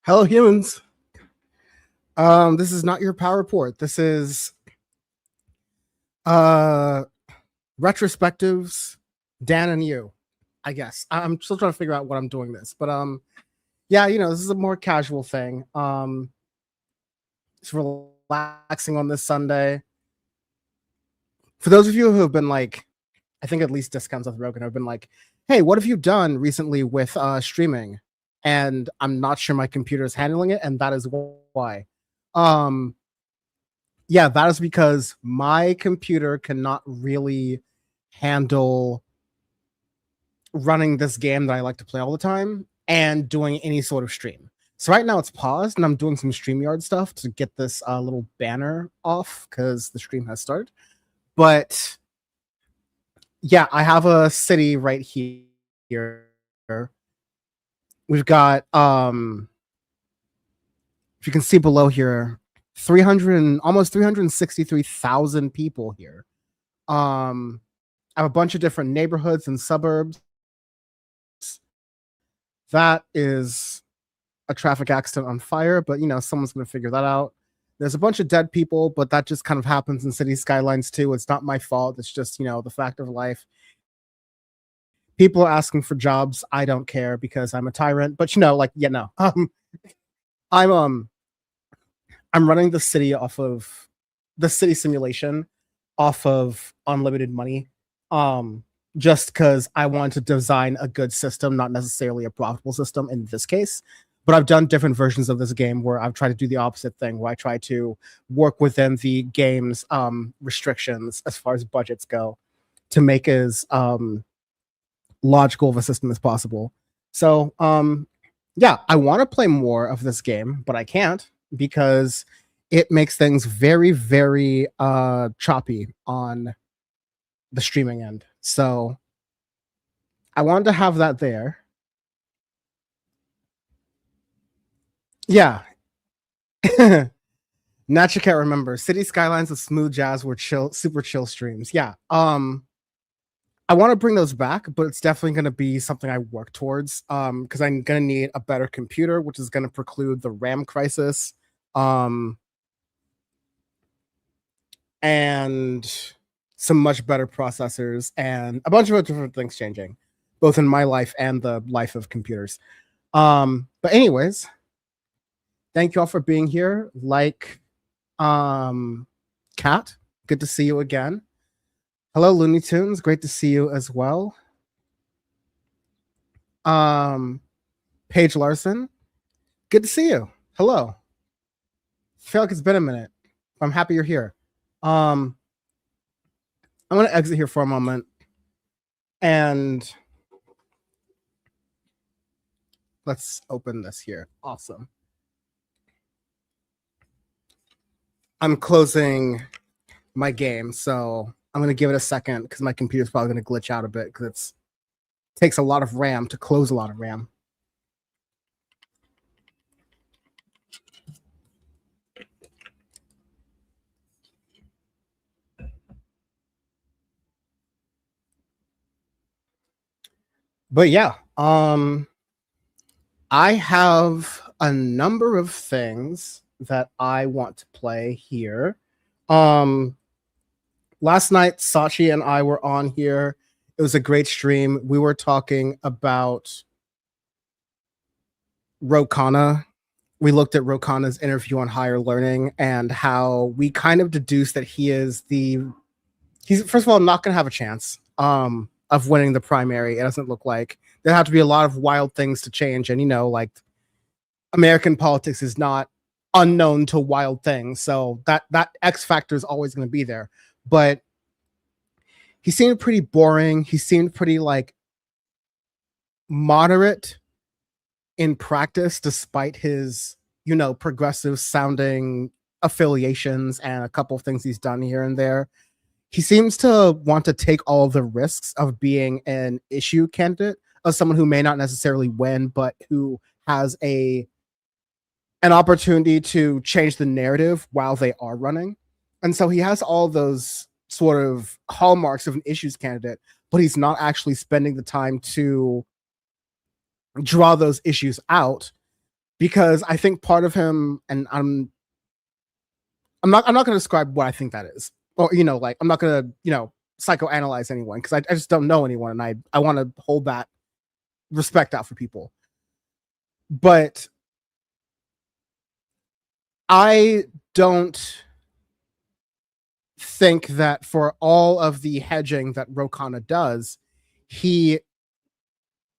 Hello, humans. This is not your power report. This is uh retrospectives, Dan and you. I guess I'm still trying to figure out what I'm doing this, but yeah, this is a more casual thing. It's relaxing on this Sunday. For those of you who have been like, I think at least discounts with Rogan have been like, hey, what have you done recently with streaming? And I'm not sure my computer is handling it, and that is why. Um, yeah, that is because my computer cannot really handle running this game that I like to play all the time and doing any sort of stream. So right now it's paused and I'm doing some StreamYard stuff to get this little banner off because the stream has started. But yeah, I have a city right here. We've got if you can see below here, almost 363,000 people here. I have a bunch of different neighborhoods and suburbs. That is a traffic accident on fire, but someone's going to figure that out. There's a bunch of dead people, but that just kind of happens in city skylines too. It's not my fault. It's just, the fact of life. People are asking for jobs. I don't care because I'm a tyrant, but I'm running the city off of the city simulation off of unlimited money. Just because I want to design a good system, not necessarily a profitable system in this case. But I've done different versions of this game where I've tried to do the opposite thing, where I try to work within the game's restrictions as far as budgets go to make as logical of a system as possible. So, yeah, I want to play more of this game, but I can't because it makes things very, very choppy on the streaming end. So I wanted to have that there. Yeah. Natcha can't remember. City Skylines with Smooth Jazz were super chill streams. Yeah. I want to bring those back, but it's definitely going to be something I work towards. Because I'm going to need a better computer, which is going to preclude the RAM crisis. And some much better processors and a bunch of different things changing, both in my life and the life of computers. But anyways, thank you all for being here. Kat, good to see you again. Hello, Looney Tunes. Great to see you as well. Paige Larson, good to see you. Hello. I feel like it's been a minute. I'm happy you're here. I'm going to exit here for a moment and let's open this here. Awesome. I'm closing my game, so I'm going to give it a second because my computer's probably going to glitch out a bit because it takes a lot of RAM to close a lot of RAM. But yeah, I have a number of things that I want to play here. Last night, Sachi and I were on here. It was a great stream. We were talking about Ro Khanna. We looked at Ro Khanna's interview on Higher Learning and how we kind of deduced that he's first of all not going to have a chance of winning the primary. It doesn't look like. There have to be a lot of wild things to change, and like American politics is not unknown to wild things, so that X factor is always going to be there. But he seemed pretty boring. He seemed pretty moderate in practice, despite his progressive sounding affiliations and a couple of things he's done here and there. He seems to want to take all of the risks of being an issue candidate, of someone who may not necessarily win, but who has an opportunity to change the narrative while they are running. And so he has all those sort of hallmarks of an issues candidate, but he's not actually spending the time to draw those issues out because I think part of him, and I'm not going to describe what I think that is, or like I'm not going to psychoanalyze anyone because I just don't know anyone, and I want to hold that respect out for people. But I don't think that for all of the hedging that Ro Khanna does, it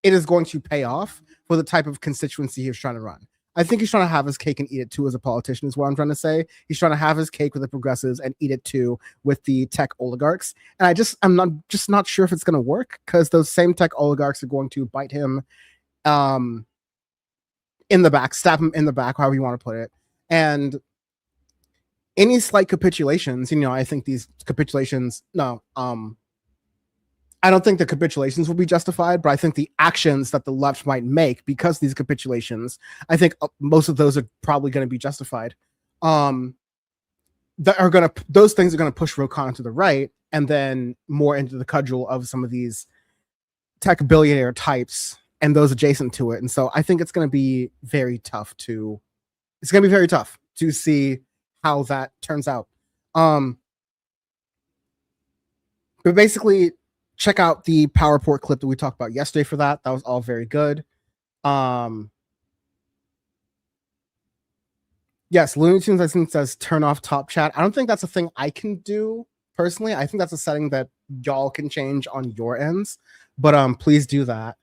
is going to pay off for the type of constituency he's trying to run. I think he's trying to have his cake and eat it too as a politician, is what I'm trying to say. He's trying to have his cake with the progressives and eat it too with the tech oligarchs. And I'm not sure if it's going to work, because those same tech oligarchs are going to bite him in the back, stab him in the back, however you want to put it. And any slight capitulations, I think these capitulations, I don't think the capitulations will be justified, but I think the actions that the left might make because of these capitulations, I think most of those are probably going to be justified. Those things are going to push Ro Khanna to the right, and then more into the cudgel of some of these tech billionaire types and those adjacent to it. And so I think it's going to be very tough to see how that turns out. But basically, check out the PowerPort clip that we talked about yesterday for that. That was all very good. Yes, Looney Tunes, I think, says turn off top chat. I don't think that's a thing I can do personally. I think that's a setting that y'all can change on your ends, but please do that.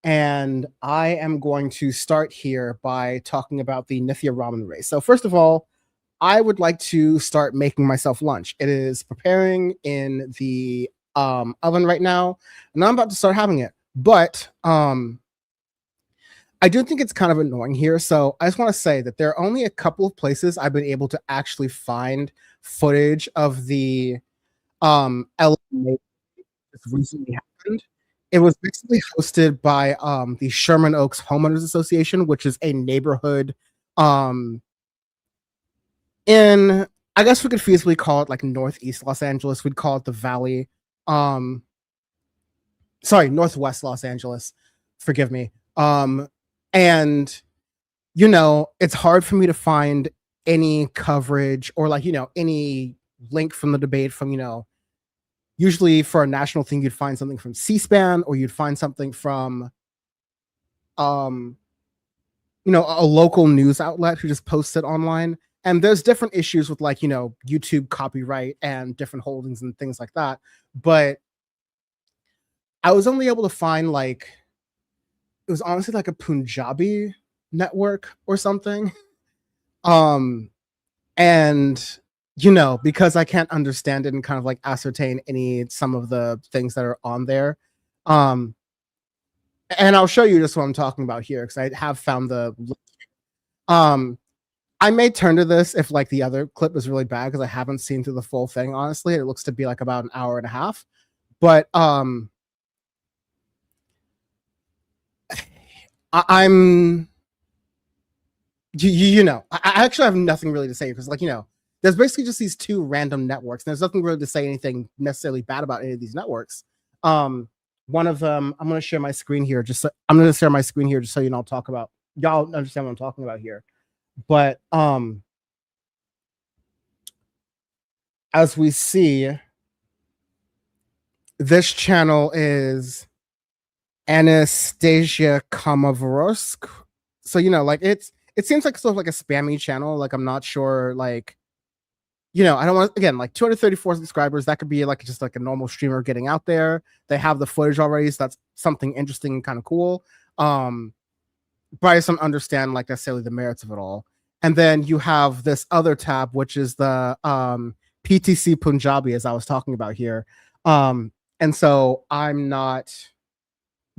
And I am going to start here by talking about the Nithya ramen race. So first of all, I would like to start making myself lunch. It is preparing in the oven right now, and I'm about to start having it. But I do think it's kind of annoying here. So I just want to say that there are only a couple of places I've been able to actually find footage of the LA that recently happened. It was basically hosted by the Sherman Oaks Homeowners Association, which is a neighborhood in, I guess we could feasibly call it like Northeast Los Angeles. We'd call it the Valley. Northwest Los Angeles. Forgive me. And it's hard for me to find any coverage or any link from the debate from usually for a national thing, you'd find something from C-SPAN, or you'd find something from, a local news outlet who just posts it online. And there's different issues with YouTube copyright and different holdings and things like that. But I was only able to find it was honestly like a Punjabi network or something. And because I can't understand it and kind of ascertain some of the things that are on there. And I'll show you just what I'm talking about here, because I have found the I may turn to this if the other clip is really bad, because I haven't seen through the full thing, honestly. It looks to be about an hour and a half. But I actually have nothing really to say, because there's basically just these two random networks, and there's nothing really to say anything necessarily bad about any of these networks. One of them, I'm going to share my screen here. Just so you y'all understand what I'm talking about here. But as we see, this channel is Anastasia Komarovsk. So it seems like sort of a spammy channel. I'm not sure. I don't want, again, 234 subscribers. That could be just a normal streamer getting out there. They have the footage already, so that's something interesting and kind of cool. But I just don't understand necessarily the merits of it all. And then you have this other tab, which is the PTC Punjabi, as I was talking about here. And so I'm not,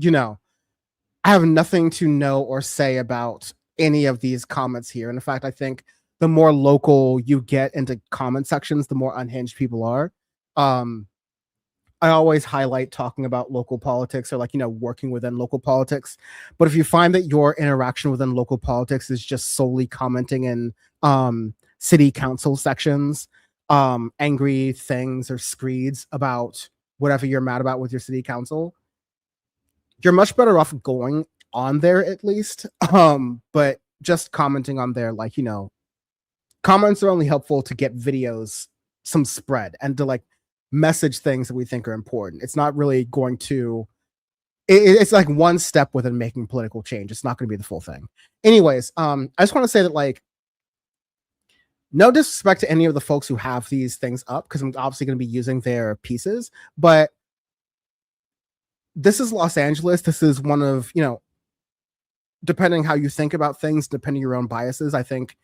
I have nothing to know or say about any of these comments here. And in fact, I think the more local you get into comment sections, the more unhinged people are. I always highlight talking about local politics, or working within local politics. But if you find that your interaction within local politics is just solely commenting in city council sections, angry things or screeds about whatever you're mad about with your city council, you're much better off going on there at least. But just commenting on there, like, comments are only helpful to get videos some spread and to like message things that we think are important. It's not really going to, it's like one step within making political change. It's not going to be the full thing. Anyways, I just want to say that, like, no disrespect to any of the folks who have these things up, because I'm obviously going to be using their pieces, but this is Los Angeles. This is one of, depending how you think about things, depending your own biases, I think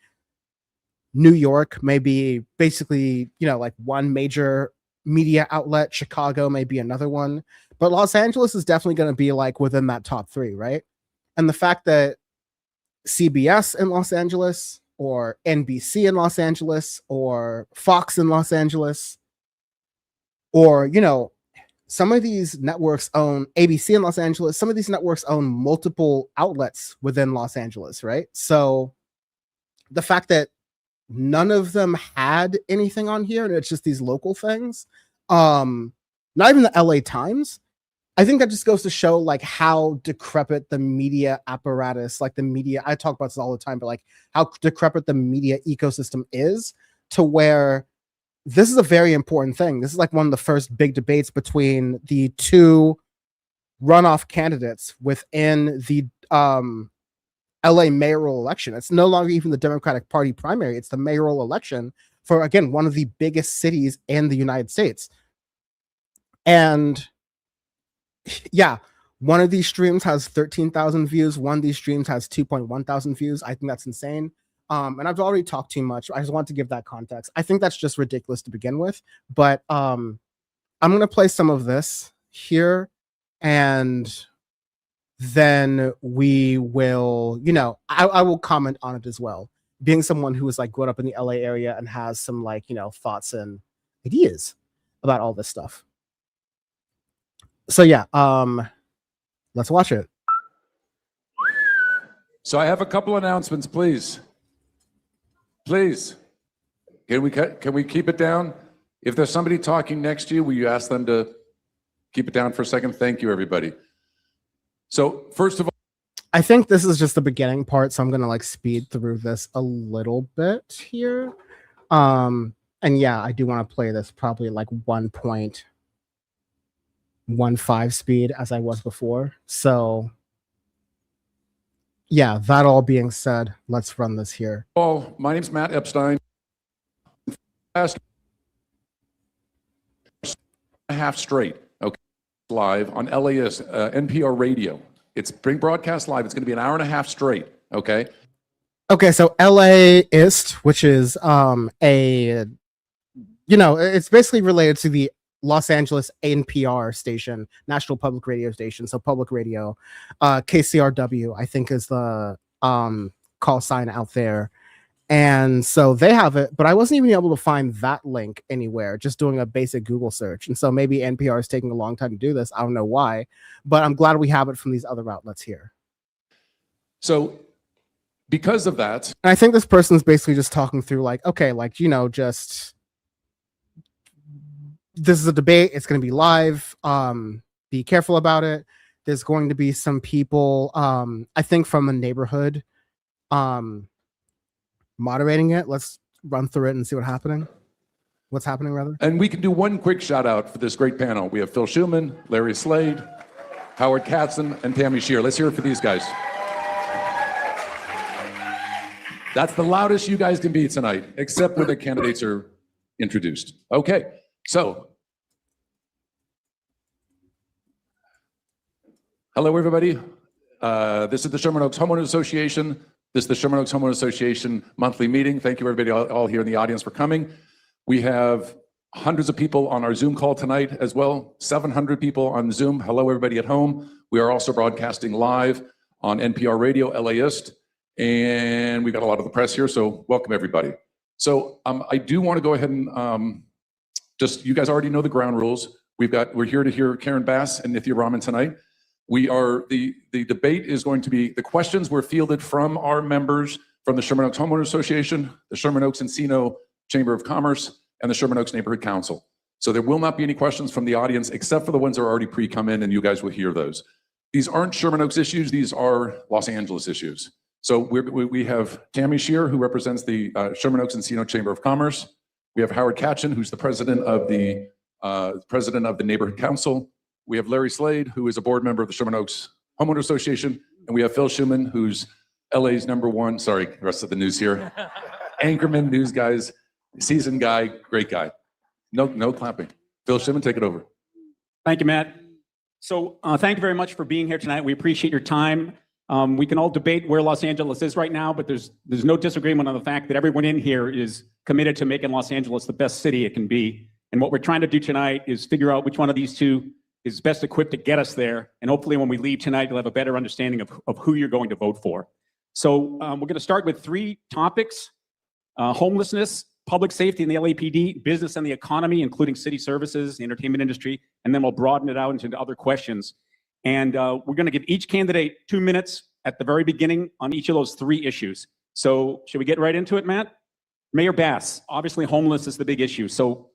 New York may be basically, like one major media outlet. Chicago may be another one, but Los Angeles is definitely going to be like within that top 3, right? And the fact that CBS in Los Angeles, or NBC in Los Angeles, or Fox in Los Angeles, or, some of these networks own ABC in Los Angeles. Some of these networks own multiple outlets within Los Angeles, right? So the fact that none of them had anything on here and it's just these local things, not even the LA Times, I think that just goes to show like how decrepit the media apparatus, like the media, I talk about this all the time, but like how decrepit the media ecosystem is, to where this is a very important thing. This is like one of the first big debates between the 2 runoff candidates within the LA mayoral election. It's no longer even the Democratic Party primary. It's the mayoral election for, again, one of the biggest cities in the United States. And yeah, one of these streams has 13,000 views. One of these streams has 2.1 thousand views. I think that's insane. And I've already talked too much. I just want to give that context. I think that's just ridiculous to begin with. But I'm going to play some of this here, and then we will, I will comment on it as well. Being someone who is like grown up in the LA area and has some like, thoughts and ideas about all this stuff. So yeah, let's watch it. So I have a couple announcements, please. Please, can we keep it down? If there's somebody talking next to you, will you ask them to keep it down for a second? Thank you, everybody. So first of all, I think this is just the beginning part, so I'm gonna like speed through this a little bit here. And yeah, I do want to play this probably like 1.15 speed as I was before. So yeah, that all being said, let's run this here. Oh, my name's Matt Epstein. Last half straight, okay, live on LAS, NPR radio. It's being broadcast live. It's going to be an hour and a half straight, okay? Okay, so LAist, which is it's basically related to the Los Angeles NPR station, National Public Radio Station. So public radio, KCRW, I think is the call sign out there. And so they have it, but I wasn't even able to find that link anywhere, just doing a basic Google search. And so maybe NPR is taking a long time to do this. I don't know why, but I'm glad we have it from these other outlets here. So because of that, and I think this person's basically just talking through like, okay, like, just this is a debate. It's going to be live. Be careful about it. There's going to be some people, I think from a neighborhood, moderating it. Let's run through it and see what's happening, rather. And we can do one quick shout out for this great panel. We have Phil Schumann, Larry Slade, Howard Katzen, and Tammy Shear. Let's hear it for these guys. That's the loudest you guys can be tonight, except when the candidates are introduced. Okay, so. Hello, everybody. This is the Sherman Oaks Homeowners Association. This is the Sherman Oaks Homeowners Association monthly meeting. Thank you, everybody, all here in the audience for coming. We have hundreds of people on our Zoom call tonight as well, 700 people on Zoom. Hello, everybody at home. We are also broadcasting live on NPR Radio, LAist, and we got a lot of the press here, so welcome, everybody. So I do want to go ahead and you guys already know the ground rules. We're here to hear Karen Bass and Nithya Raman tonight. The debate is going to be, the questions were fielded from our members from the Sherman Oaks Homeowners Association, the Sherman Oaks Encino Chamber of Commerce, and the Sherman Oaks Neighborhood Council. So there will not be any questions from the audience except for the ones that are already pre-come in, and you guys will hear those. These aren't Sherman Oaks issues, these are Los Angeles issues. So we have Tammy Shear, who represents the Sherman Oaks Encino Chamber of Commerce. We have Howard Katchen, who's the president of the Neighborhood Council. We have Larry Slade, who is a board member of the Sherman Oaks Homeowner Association. And we have Phil Schuman, who's LA's #1, sorry, the rest of the news here, anchorman, news guys, seasoned guy, great guy. No clapping. Phil Schuman, take it over. Thank you, Matt. So thank you very much for being here tonight. We appreciate your time. We can all debate where Los Angeles is right now, but there's no disagreement on the fact that everyone in here is committed to making Los Angeles the best city it can be. And what we're trying to do tonight is figure out which one of these two is best equipped to get us there. And hopefully when we leave tonight, you'll have a better understanding of who you're going to vote for. So we're going to start with 3 topics: homelessness, public safety and the LAPD, business and the economy, including city services, the entertainment industry, and then we'll broaden it out into other questions. And we're going to give each candidate 2 minutes at the very beginning on each of those 3 issues. So should we get right into it, Matt? Mayor Bass, obviously homeless is the big issue. So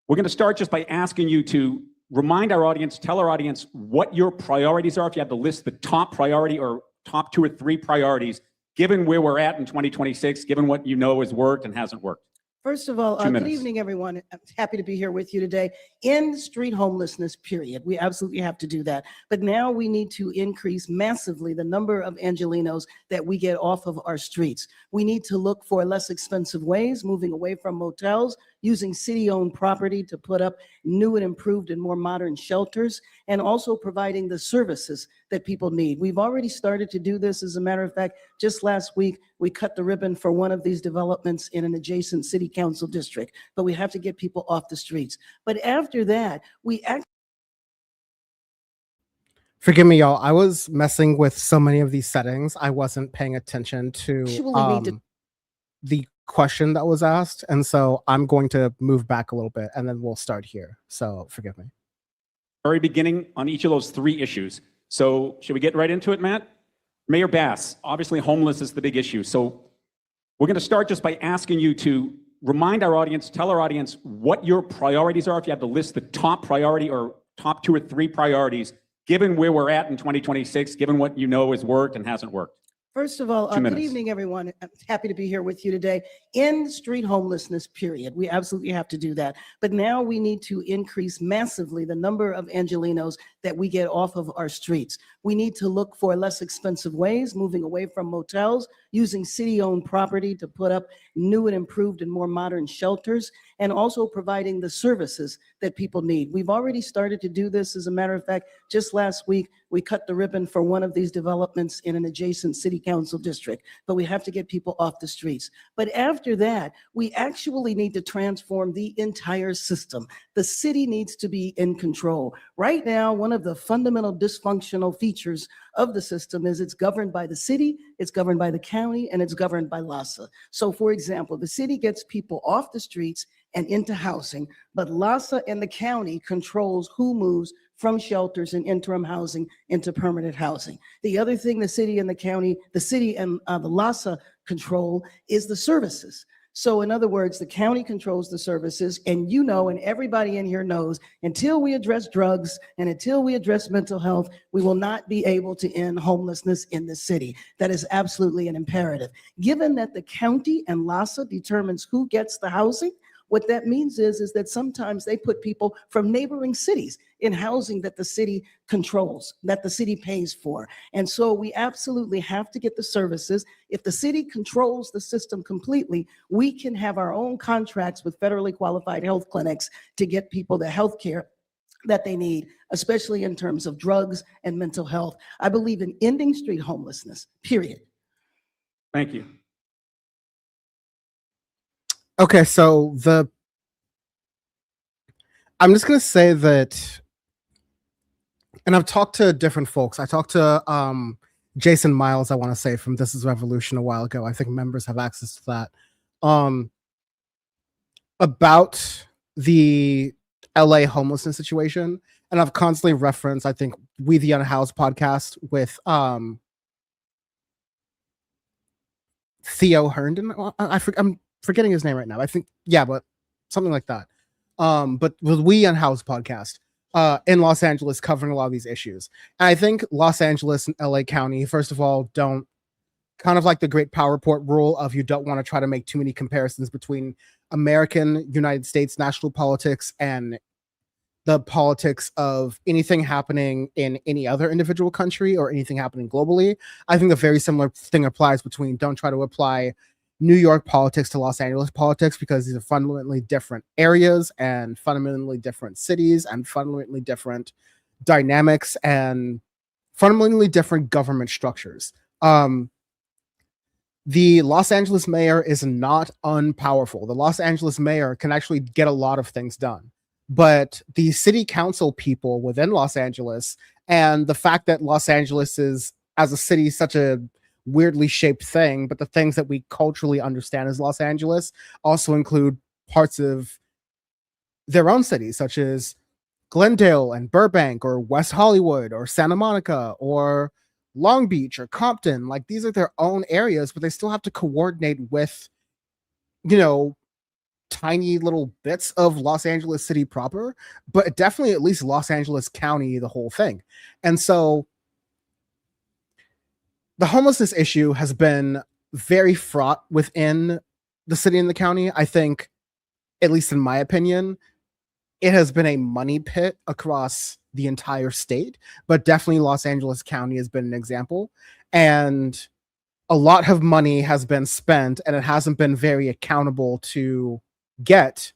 we're going to start just by asking you to remind our audience, tell our audience what your priorities are. If you had to list the top priority or top 2 or 3 priorities, given where we're at in 2026, given what you know has worked and hasn't worked. First of all, good evening, everyone. I'm happy to be here with you today. End street homelessness, period. We absolutely have to do that. But now we need to increase massively the number of Angelenos that we get off of our streets. We need to look for less expensive ways, moving away from motels, using city-owned property to put up new and improved and more modern shelters, and also providing the services that people need. We've already started to do this. As a matter of fact, just last week, we cut the ribbon for one of these developments in an adjacent city council district, but we have to get people off the streets. But after that, we actually... Forgive me, y'all. I was messing with so many of these settings. I wasn't paying attention to the question that was asked. And so I'm going to move back a little bit and then we'll start here. So forgive me. Very beginning on each of those 3 issues. So should we get right into it, Matt? Mayor Bass, obviously homeless is the big issue. So we're going to start just by asking you to remind our audience, tell our audience what your priorities are. If you have to list the top priority or top 2 or 3 priorities, given where we're at in 2026, given what you know has worked and hasn't worked. First of all, good evening, everyone. I'm happy to be here with you today. End street homelessness, period. We absolutely have to do that. But now we need to increase massively the number of Angelenos that we get off of our streets. We need to look for less expensive ways, moving away from motels, using city-owned property to put up new and improved and more modern shelters, and also providing the services that people need. We've already started to do this. As a matter of fact, just last week, we cut the ribbon for one of these developments in an adjacent city council district, but we have to get people off the streets. But after that, we actually need to transform the entire system. The city needs to be in control. Right now, one of the fundamental dysfunctional features of the system is it's governed by the city, it's governed by the county, and it's governed by LAHSA. So for example, the city gets people off the streets and into housing, but LAHSA and the county controls who moves from shelters and interim housing into permanent housing. The other thing the city and the county, the city and the LAHSA control is the services. So in other words, the county controls the services, and you know, and everybody in here knows, until we address drugs and until we address mental health, we will not be able to end homelessness in the city. That is absolutely an imperative. Given that the county and LAHSA determines who gets the housing, what that means is that sometimes they put people from neighboring cities in housing that the city controls, that the city pays for. And so we absolutely have to get the services. If the city controls the system completely, we can have our own contracts with federally qualified health clinics to get people the health care that they need, especially in terms of drugs and mental health. I believe in ending street homelessness, period. Thank you. Okay, so I'm just gonna say that, and I've talked to different folks. I talked to Jason Miles, I want to say, from This Is Revolution a while ago. I think members have access to that. About the LA homelessness situation, and I've constantly referenced, I think, We the Unhoused podcast with Theo Herndon. I'm forgetting his name right now. I think, yeah, but something like that. But with We Unhoused podcast in Los Angeles, covering a lot of these issues. And I think Los Angeles and LA County, first of all, don't kind of like the great PowerPoint rule of you don't want to try to make too many comparisons between American United States national politics and the politics of anything happening in any other individual country or anything happening globally. I think a very similar thing applies between don't try to apply New York politics to Los Angeles politics, because these are fundamentally different areas and fundamentally different cities and fundamentally different dynamics and fundamentally different government structures. The Los Angeles mayor is not unpowerful. The Los Angeles mayor can actually get a lot of things done. But the city council people within Los Angeles, and the fact that Los Angeles is, as a city, such a weirdly shaped thing, but the things that we culturally understand as Los Angeles also include parts of their own cities, such as Glendale and Burbank or West Hollywood or Santa Monica or Long Beach or Compton. Like, these are their own areas, but they still have to coordinate with, you know, tiny little bits of Los Angeles City proper, but definitely at least Los Angeles County, the whole thing. And so the homelessness issue has been very fraught within the city and the county. I think, at least in my opinion, it has been a money pit across the entire state, but definitely Los Angeles County has been an example. And a lot of money has been spent, and it hasn't been very accountable to get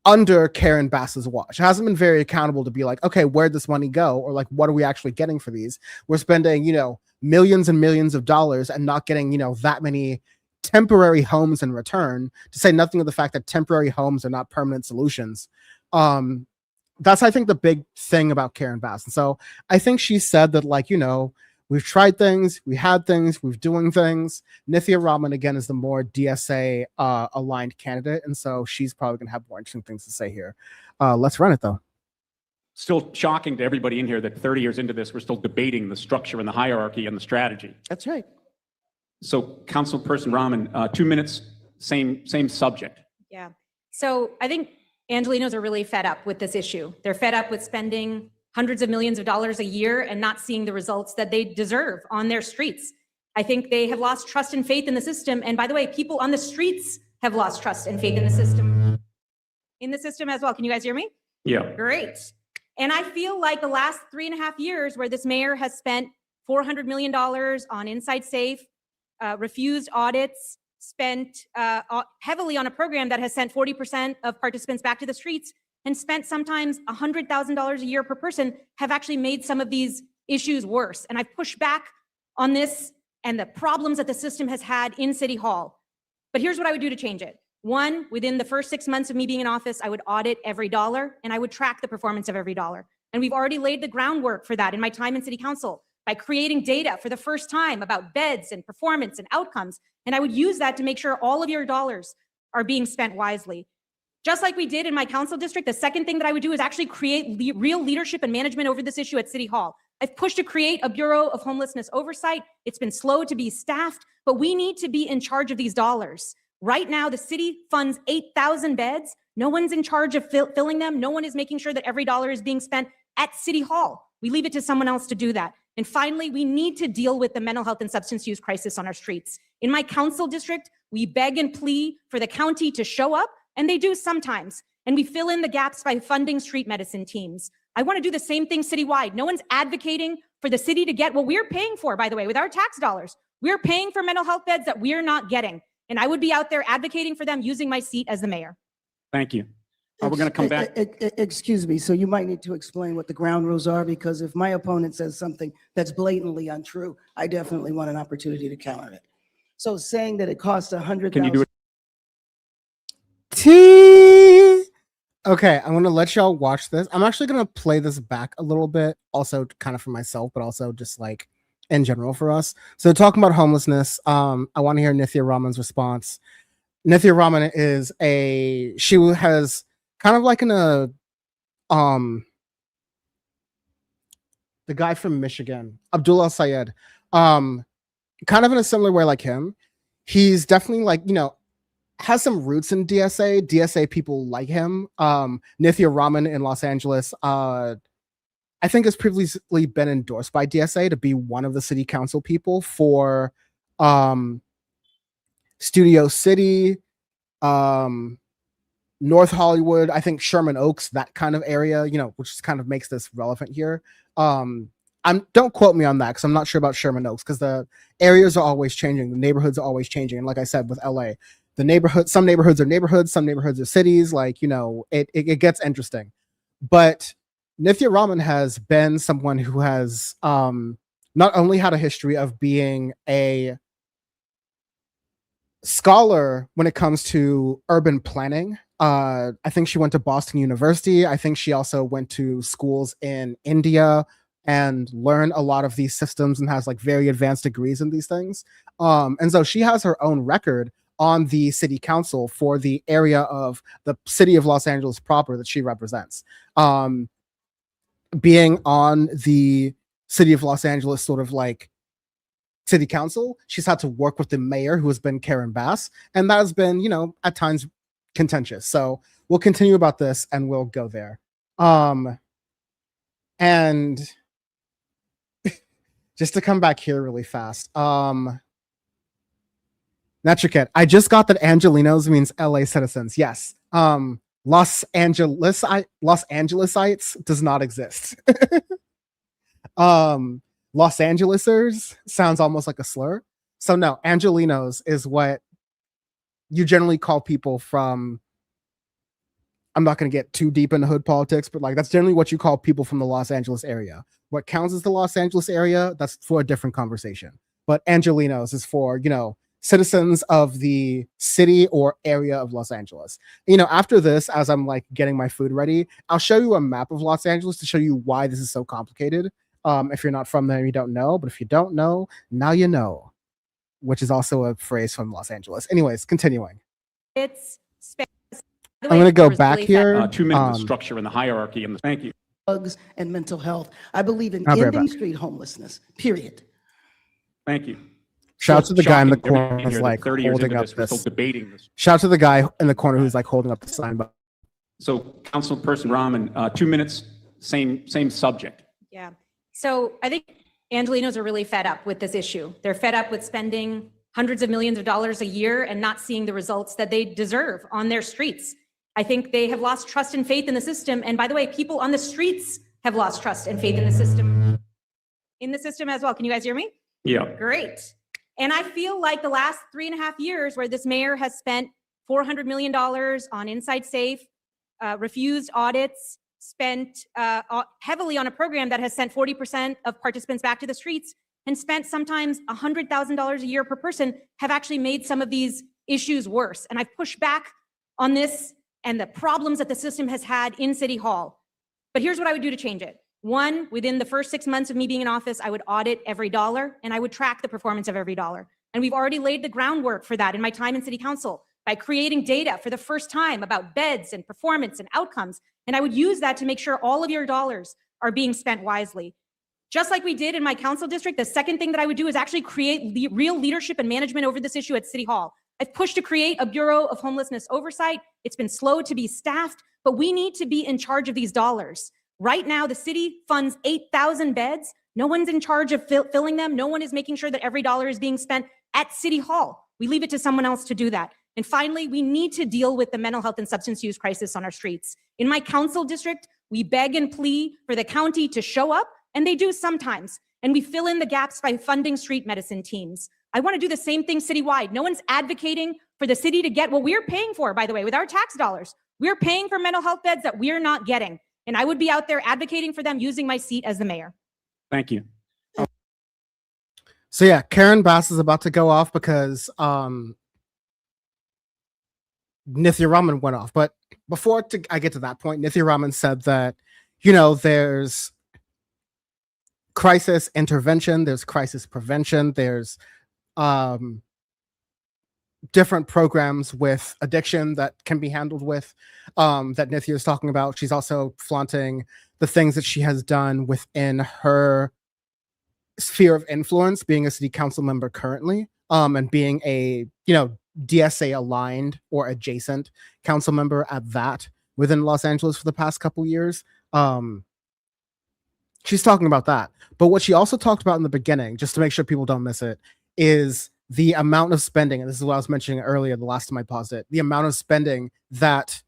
under Karen Bass's watch. It hasn't been very accountable to be like, okay, where'd this money go? Or like, what are we actually getting for these? We're spending, you know, millions and millions of dollars and not getting, you know, that many temporary homes in return, to say nothing of the fact that temporary homes are not permanent solutions. That's, I think, the big thing about Karen Bass. And so I think she said that, like, you know, we've tried things, we had things, we've doing things. Nithya Raman, again, is the more DSA aligned candidate. And so she's probably going to have more interesting things to say here. Let's run it, though. Still shocking to everybody in here that 30 years into this, we're still debating the structure and the hierarchy and the strategy. That's right. So, Councilperson Raman, 2 minutes, same subject. Yeah. So I think Angelenos are really fed up with this issue. They're fed up with spending hundreds of millions of dollars a year and not seeing the results that they deserve on their streets. I think they have lost trust and faith in the system. And by the way, people on the streets have lost trust and faith in the system. In the system as well. Can you guys hear me? Yeah. Great. And I feel like the last 3.5 years, where this mayor has spent $400 million on Inside Safe, refused audits, spent heavily on a program that has sent 40% of participants back to the streets, and spent sometimes $100,000 a year per person, have actually made some of these issues worse. And I've pushed back on this and the problems that the system has had in City Hall. But here's what I would do to change it. One, within the first 6 months of me being in office, I would audit every dollar and I would track the performance of every dollar. And we've already laid the groundwork for that in my time in City Council by creating data for the first time about beds and performance and outcomes. And I would use that to make sure all of your dollars are being spent wisely. Just like we did in my council district, the second thing that I would do is actually create real leadership and management over this issue at City Hall. I've pushed to create a Bureau of Homelessness Oversight. It's been slow to be staffed, but we need to be in charge of these dollars. Right now, the city funds 8,000 beds. No one's in charge of filling them. No one is making sure that every dollar is being spent at City Hall. We leave it to someone else to do that. And finally, we need to deal with the mental health and substance use crisis on our streets. In my council district, we beg and plea for the county to show up, and they do sometimes. And we fill in the gaps by funding street medicine teams. I want to do the same thing citywide. No one's advocating for the city to get what we're paying for, by the way, with our tax dollars. We're paying for mental health beds that we're not getting. And I would be out there advocating for them using my seat as the mayor. Thank you. We're going to come back. Excuse me, so you might need to explain what the ground rules are, because if my opponent says something that's blatantly untrue, I definitely want an opportunity to counter it. So saying that it costs $100,000. Can you do it? Okay, I'm gonna let y'all watch this. I'm actually gonna play this back a little bit, also kind of for myself, but also just like in general for us. So talking about homelessness, I want to hear Nithya Raman's response. Nithya Raman is she has kind of like the guy from Michigan, Abdullah Syed, kind of in a similar way like him. He's definitely like, you know, has some roots in DSA. DSA people like him. Nithya Raman in Los Angeles I think has previously been endorsed by DSA to be one of the city council people for Studio City, North Hollywood, I think Sherman Oaks, that kind of area, which kind of makes this relevant here. Don't quote me on that because I'm not sure about Sherman Oaks because the areas are always changing, the neighborhoods are always changing, and like I said with LA, some neighborhoods are neighborhoods, some neighborhoods are cities. It gets interesting. But Nithya Raman has been someone who has not only had a history of being a scholar when it comes to urban planning. I think she went to Boston University. I think she also went to schools in India and learned a lot of these systems and has very advanced degrees in these things. And so she has her own record on the city council for the area of the city of Los Angeles proper that she represents. Being on the city of Los Angeles sort of city council, she's had to work with the mayor, who has been Karen Bass, and that has been, at times contentious. So we'll continue about this and we'll go there. And just to come back here really fast. Natriket, I just got that Angelinos means LA citizens. Yes. Los Angelesites does not exist. Los Angelesers sounds almost like a slur. So no, Angelinos is what you generally call people from, I'm not going to get too deep into hood politics, but that's generally what you call people from the Los Angeles area. What counts as the Los Angeles area, that's for a different conversation. But Angelinos is for, citizens of the city or area of Los Angeles. After this, as I'm getting my food ready, I'll show you a map of Los Angeles to show you why this is so complicated. If you're not from there, you don't know. But if you don't know, now you know, which is also a phrase from Los Angeles. Anyways, continuing. I'm going to go back here. 2 minutes of structure in the hierarchy. Thank you. Drugs and mental health. I believe in ending street homelessness, period. Thank you. Shout out to the guy in the corner who's holding up this. Shout out to the guy in the corner who's holding up the sign. So, Councilperson Raman, 2 minutes, same subject. Yeah. So I think Angelinos are really fed up with this issue. They're fed up with spending hundreds of millions of dollars a year and not seeing the results that they deserve on their streets. I think they have lost trust and faith in the system. And by the way, people on the streets have lost trust and faith in the system. As well. Can you guys hear me? Yeah. Great. And I feel like the last 3.5 years where this mayor has spent $400 million on Inside Safe, refused audits, spent heavily on a program that has sent 40% of participants back to the streets, and spent sometimes $100,000 a year per person, have actually made some of these issues worse. And I've pushed back on this and the problems that the system has had in City Hall. But here's what I would do to change it. One, within the first 6 months of me being in office, I would audit every dollar and I would track the performance of every dollar. And we've already laid the groundwork for that in my time in City Council by creating data for the first time about beds and performance and outcomes. And I would use that to make sure all of your dollars are being spent wisely. Just like we did in my council district, the second thing that I would do is actually create real leadership and management over this issue at City Hall. I've pushed to create a Bureau of Homelessness Oversight. It's been slow to be staffed, but we need to be in charge of these dollars. Right now, the city funds 8,000 beds. No one's in charge of filling them. No one is making sure that every dollar is being spent at City Hall. We leave it to someone else to do that. And finally, we need to deal with the mental health and substance use crisis on our streets. In my council district, we beg and plea for the county to show up, and they do sometimes. And we fill in the gaps by funding street medicine teams. I want to do the same thing citywide. No one's advocating for the city to get what we're paying for, by the way, with our tax dollars. We're paying for mental health beds that we're not getting. And I would be out there advocating for them using my seat as the mayor. Thank you. So yeah, Karen Bass is about to go off because Nithya Raman went off. But before I get to that point, Nithya Raman said that, there's crisis intervention, there's crisis prevention, there's different programs with addiction that can be handled with that Nithya is talking about. She's also flaunting the things that she has done within her sphere of influence, being a city council member currently, and being a DSA aligned or adjacent council member at that within Los Angeles for the past couple years. She's talking about that. But what she also talked about in the beginning, just to make sure people don't miss it, is the amount of spending, and this is what I was mentioning earlier, the last time I paused it, the amount of spending that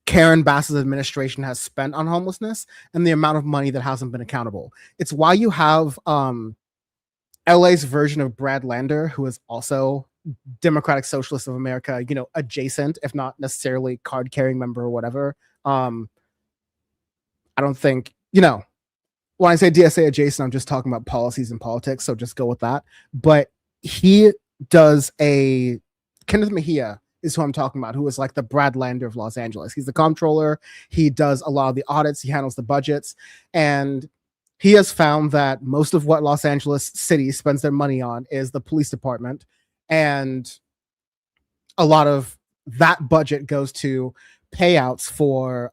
Karen Bass's administration has spent on homelessness and the amount of money that hasn't been accountable. It's why you have LA's version of Brad Lander, who is also Democratic Socialist of America, you know, adjacent, if not necessarily card-carrying member or whatever. I don't think, you know, when I say DSA adjacent, I'm just talking about policies and politics, so just go with that. But he does Kenneth Mejia is who I'm talking about, who is like the Brad Lander of Los Angeles. He's the comptroller. He does a lot of the audits. He handles the budgets. And he has found that most of what Los Angeles City spends their money on is the police department. And a lot of that budget goes to payouts for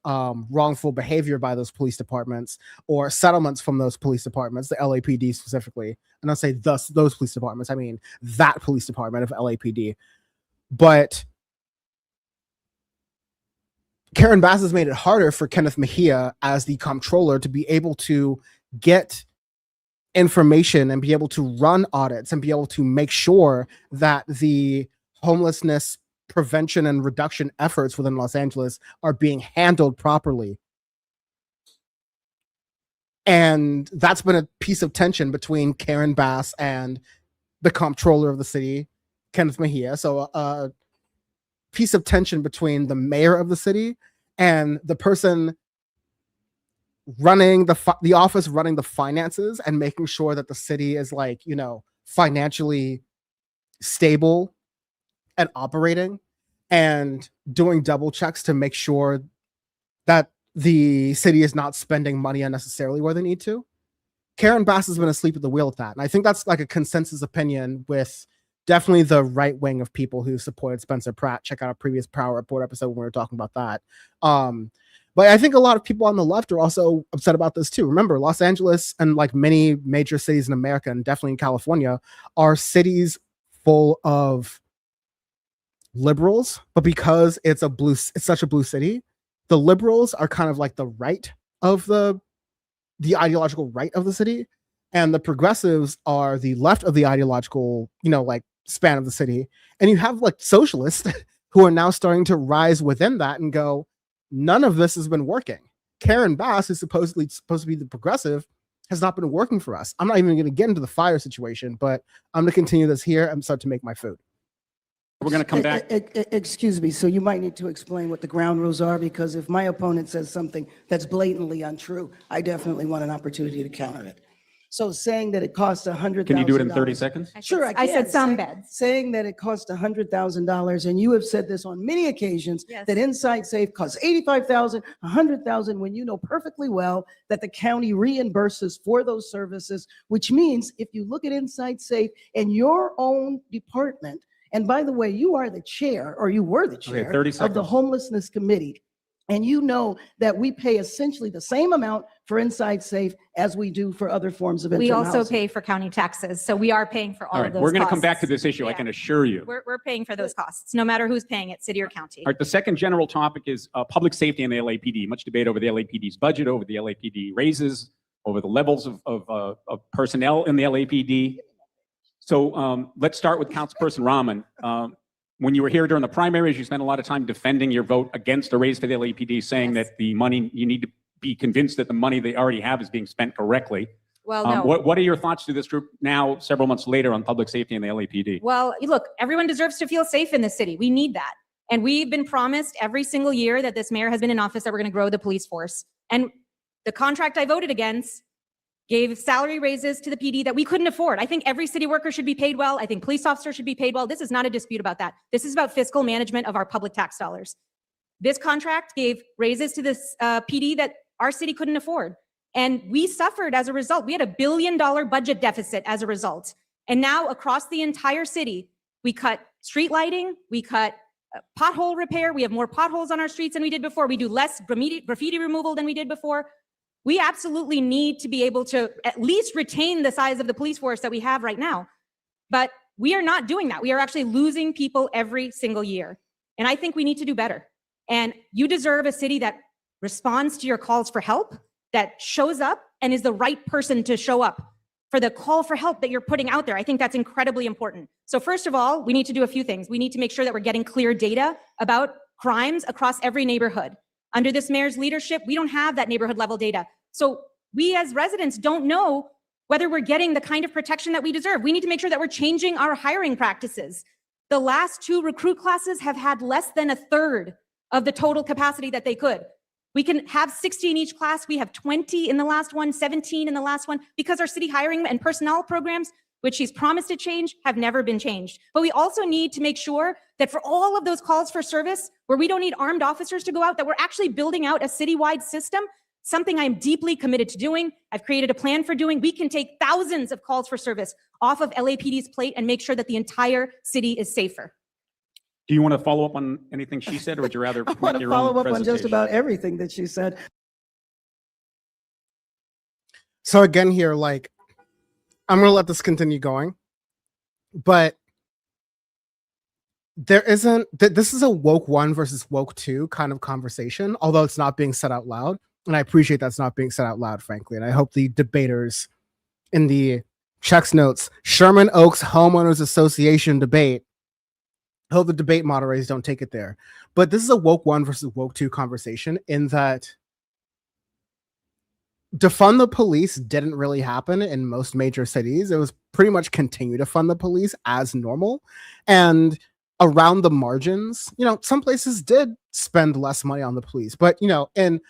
wrongful behavior by those police departments or settlements from those police departments, the LAPD specifically. And I'll say those police departments, I mean that police department of LAPD. But Karen Bass has made it harder for Kenneth Mejia as the comptroller to be able to get information and be able to run audits and be able to make sure that the homelessness prevention and reduction efforts within Los Angeles are being handled properly. And that's been a piece of tension between Karen Bass and the comptroller of the city, Kenneth Mejia. So a piece of tension between the mayor of the city and the person running the office, running the finances and making sure that the city is, like, you know, financially stable and operating, and doing double checks to make sure that the city is not spending money unnecessarily where they need to. Karen Bass has been asleep at the wheel at that. And I think that's like a consensus opinion with definitely the right wing of people who supported Spencer Pratt. Check out a previous Power Report episode when we were talking about that. But I think a lot of people on the left are also upset about this too. Remember, Los Angeles and like many major cities in America, and definitely in California, are cities full of liberals, but because it's such a blue city, the liberals are kind of like the right of the ideological right of the city, and the progressives are the left of the ideological, you know, like span of the city. And you have like socialists who are now starting to rise within that and go, none of this has been working. Karen Bass, who's supposed to be the progressive, has not been working for us. I'm not even going to get into the fire situation, but I'm going to continue this here and start to make my food. We're going to come back. Excuse me, so you might need to explain what the ground rules are, because if my opponent says something that's blatantly untrue, I definitely want an opportunity to counter it. So saying that it costs $100,000. Can you do it in 30 seconds? Sure, I can. I said some beds. Saying that it costs $100,000, and you have said this on many occasions, Yes. that Inside Safe costs $85,000, $100,000, when you know perfectly well that the county reimburses for those services, which means if you look at Inside Safe and your own department, and by the way, you are the chair, or you were the chair 30 of the seconds. homelessness committee. And you know that we pay essentially the same amount for Inside Safe as we do for other forms of interim We also housing. pay for county taxes, so we are paying for all All of right, those we're going to come back costs. to this issue, I Yeah. can assure you. We're paying for those costs, no matter who's paying it, city or county. All right, the second general topic is public safety and the LAPD. Much debate over the LAPD's budget, over the LAPD raises, over the levels of personnel in the LAPD. So let's start with Councilperson Raman. When you were here during the primaries, you spent a lot of time defending your vote against a raise for the LAPD, saying Yes. that the money, you need to be convinced that the money they already have is being spent correctly. Well, no. What are your thoughts to this group now, several months later, on public safety and the LAPD? Well, look, everyone deserves to feel safe in this city. We need that. And we've been promised every single year that this mayor has been in office that we're going to grow the police force. And the contract I voted against gave salary raises to the PD that we couldn't afford. I think every city worker should be paid well. I think police officers should be paid well. This is not a dispute about that. This is about fiscal management of our public tax dollars. This contract gave raises to this PD that our city couldn't afford. And we suffered as a result. We had $1 billion budget deficit as a result. And now across the entire city, we cut street lighting, we cut pothole repair. We have more potholes on our streets than we did before. We do less graffiti removal than we did before. We absolutely need to be able to at least retain the size of the police force that we have right now. But we are not doing that. We are actually losing people every single year. And I think we need to do better. And you deserve a city that responds to your calls for help that shows up and is the right person to show up for the call for help that you're putting out there. I think that's incredibly important. So first of all, we need to do a few things. We need to make sure that we're getting clear data about crimes across every neighborhood. Under this mayor's leadership, we don't have that neighborhood level data. So we as residents don't know whether we're getting the kind of protection that we deserve. We need to make sure that we're changing our hiring practices. The last 2 recruit classes have had less than a third of the total capacity that they could. We can have 60 in each class. We have 20 in the last one, 17 in the last one, because our city hiring and personnel programs, which she's promised to change, have never been changed. But we also need to make sure that for all of those calls for service, where we don't need armed officers to go out, that we're actually building out a citywide system, something I'm deeply committed to doing. I've created a plan for doing. We can take thousands of calls for service off of LAPD's plate and make sure that the entire city is safer. Do you want to follow up on anything she said, or would you rather I want to follow up on just about everything that she said. So again here, like, I'm going to let this continue going, but there isn't, this is a woke 1 versus woke 2 kind of conversation, although it's not being said out loud. And I appreciate that's not being said out loud, frankly. And I hope the debaters in the checks notes, Sherman Oaks Homeowners Association debate, I hope the debate moderators don't take it there. But this is a woke 1 versus woke 2 conversation, in that defund the police didn't really happen in most major cities. It was pretty much continue to fund the police as normal. And around the margins, you know, some places did spend less money on the police. But, you know, in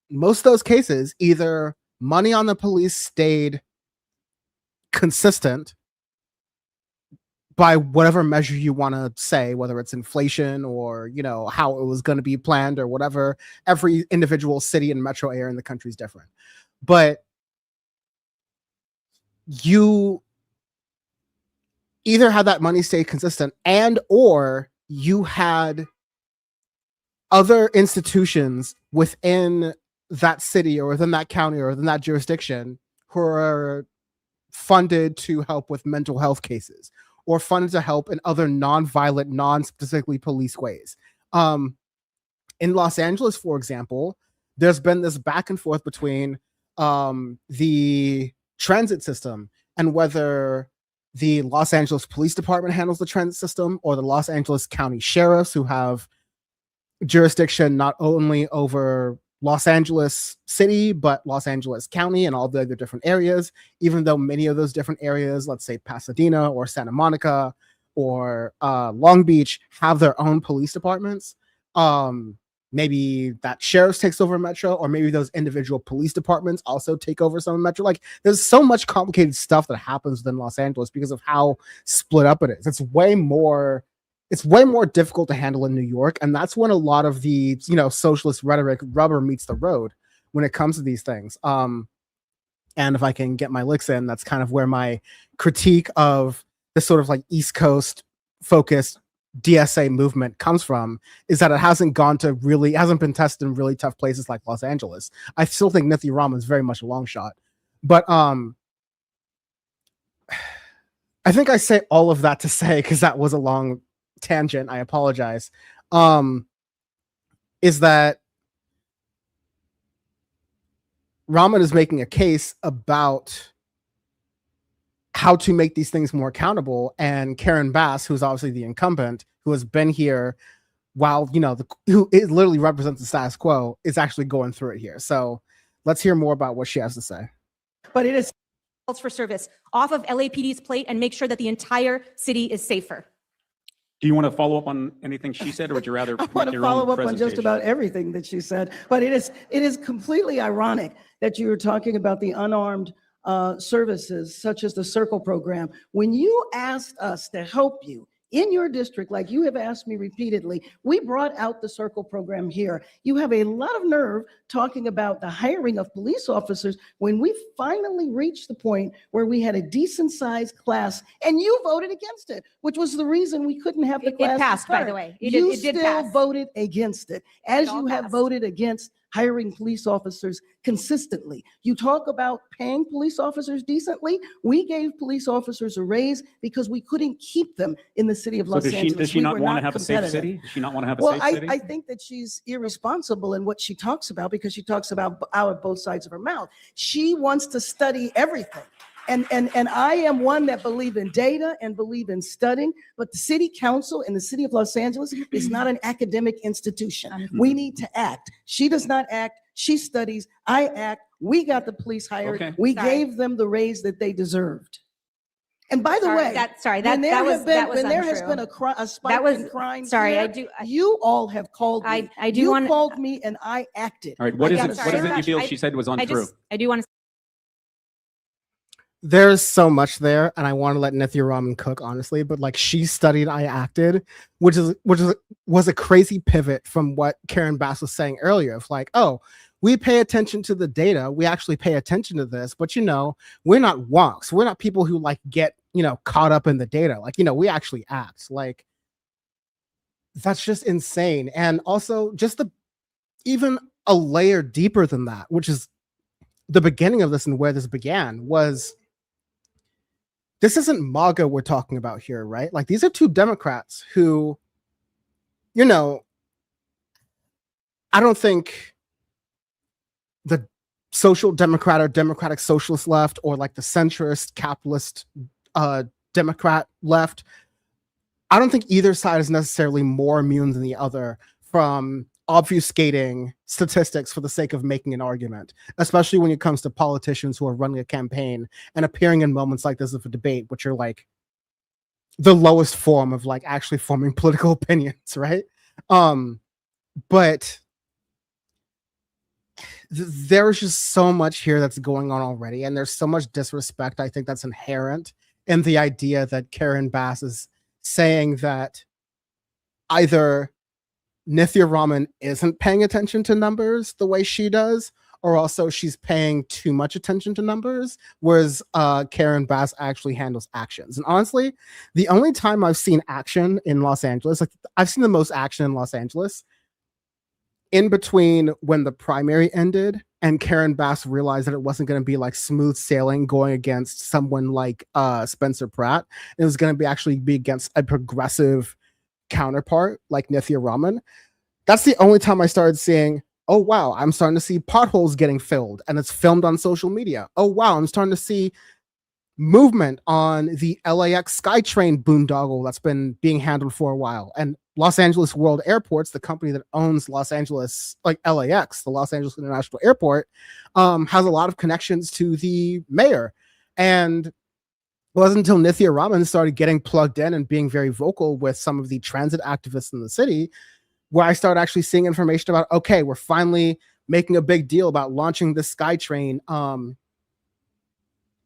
most of those cases, either money on the police stayed consistent by whatever measure you want to say, whether it's inflation or, you know, how it was going to be planned or whatever. Every individual city and metro area in the country is different. But you either had that money stay consistent, and or you had other institutions within that city or within that county or within that jurisdiction who are funded to help with mental health cases, or funded to help in other non-violent, non-specifically police ways. In Los Angeles, for example, there's been this back and forth between the transit system and whether the Los Angeles Police Department handles the transit system, or the Los Angeles County Sheriffs, who have jurisdiction not only over Los Angeles City, but Los Angeles County and all the other different areas, even though many of those different areas, let's say Pasadena or Santa Monica or Long Beach, have their own police departments. Maybe that sheriff takes over Metro, or maybe those individual police departments also take over some of Metro. Like, there's so much complicated stuff that happens within Los Angeles because of how split up it is. It's way more difficult to handle in New York. And that's when a lot of the, you know, socialist rhetoric rubber meets the road when it comes to these things. And if I can get my licks in, that's kind of where my critique of this sort of like East Coast focused DSA movement comes from, is that it hasn't been tested in really tough places like Los Angeles. I still think Nithya Raman is very much a long shot. But I think I say all of that to say, because that was a long tangent, I apologize, is that Raman is making a case about how to make these things more accountable, and Karen Bass, who's obviously the incumbent, who has been here while, you know, who it literally represents the status quo, is actually going through it here. So let's hear more about what she has to say. But it is Calls for service off of LAPD's plate and make sure that the entire city is safer. Do you want to follow up on anything she said, or would you rather I want to follow up on just about everything that she said. But it is completely ironic that you were talking about the unarmed services, such as the Circle program. When you asked us to help you in your district, like you have asked me repeatedly, we brought out the Circle program here. You have a lot of nerve talking about the hiring of police officers when we finally reached the point where we had a decent sized class, and you voted against it, which was the reason we couldn't have the class. It passed, by the way. It You did still pass. voted against it, as It all you have passed. voted against hiring police officers consistently. You talk about paying police officers decently. We gave police officers a raise because we couldn't keep them in the city of So Los does she, Angeles. does she We not were want to not have a safe competitive. city? Does she not want to have a Well, safe city? I think that she's irresponsible in what she talks about because she talks about out of both sides of her mouth. She wants to study everything. And I am one that believe in data and believe in studying, but the city council in the city of Los Angeles is not an academic institution. We need to act. She does not act. She studies. I act. We got the police hired. Okay. We Sorry. gave them the raise that they deserved. And by the way, when there has been a spike in crime here, you all have called me. You called me and I acted. All right, what is it sorry. you feel she said was untrue? I do want to There's so much there, and I want to let Nithya Raman cook, honestly. But like, she studied, I acted, which was a crazy pivot from what Karen Bass was saying earlier. Of like, oh, we pay attention to the data, we actually pay attention to this, but we're not wonks. We're not people who like get caught up in the data. Like, we actually act. Like, that's just insane. And also, just even a layer deeper than that, which is the beginning of this and where this began, was. This isn't MAGA we're talking about here, right? Like, these are two Democrats who, I don't think the social democrat or democratic socialist left, or like the centrist capitalist Democrat left, I don't think either side is necessarily more immune than the other from obfuscating statistics for the sake of making an argument, especially when it comes to politicians who are running a campaign and appearing in moments like this of a debate, which are like the lowest form of like actually forming political opinions, right? But there's just so much here that's going on already, and there's so much disrespect, I think, that's inherent in the idea that Karen Bass is saying that either Nithya Raman isn't paying attention to numbers the way she does, or also she's paying too much attention to numbers, whereas Karen Bass actually handles actions. And honestly, the only time I've seen action in Los Angeles, like I've seen the most action in Los Angeles, in between when the primary ended and Karen Bass realized that it wasn't going to be like smooth sailing going against someone like Spencer Pratt. It was going to be against a progressive counterpart like Nithya Raman. That's the only time I started seeing, oh wow, I'm starting to see potholes getting filled and it's filmed on social media. Oh wow, I'm starting to see movement on the LAX SkyTrain boondoggle that's been being handled for a while. And Los Angeles World Airports, the company that owns Los Angeles, like LAX, the Los Angeles International Airport, has a lot of connections to the mayor. And it wasn't until Nithya Raman started getting plugged in and being very vocal with some of the transit activists in the city where I started actually seeing information about, okay, we're finally making a big deal about launching the SkyTrain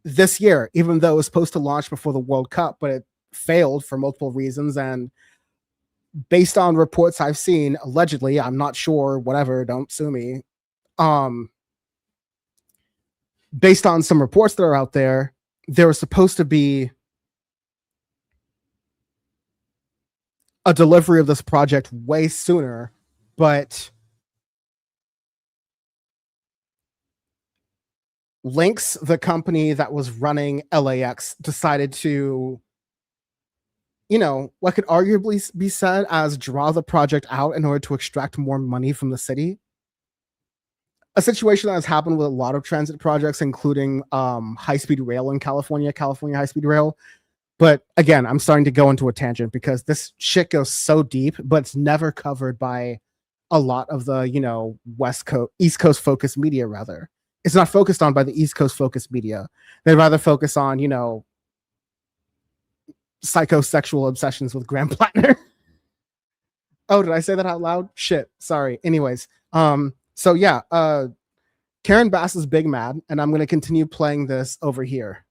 this year, even though it was supposed to launch before the World Cup, but it failed for multiple reasons. And based on reports I've seen, allegedly, I'm not sure, whatever, don't sue me. Based on some reports that are out there, there was supposed to be a delivery of this project way sooner, but Lynx, the company that was running LAX, decided to, what could arguably be said as draw the project out in order to extract more money from the city. A situation that has happened with a lot of transit projects, including high-speed rail in California high-speed rail. But again, I'm starting to go into a tangent because this shit goes so deep, but it's never covered by a lot of the, East Coast focused media, rather. It's not focused on by the East Coast focused media. They rather focus on, psychosexual obsessions with Graham Plattner. Oh, did I say that out loud? Shit. Sorry. Anyways. So yeah, Karen Bass is big mad, and I'm going to continue playing this over here.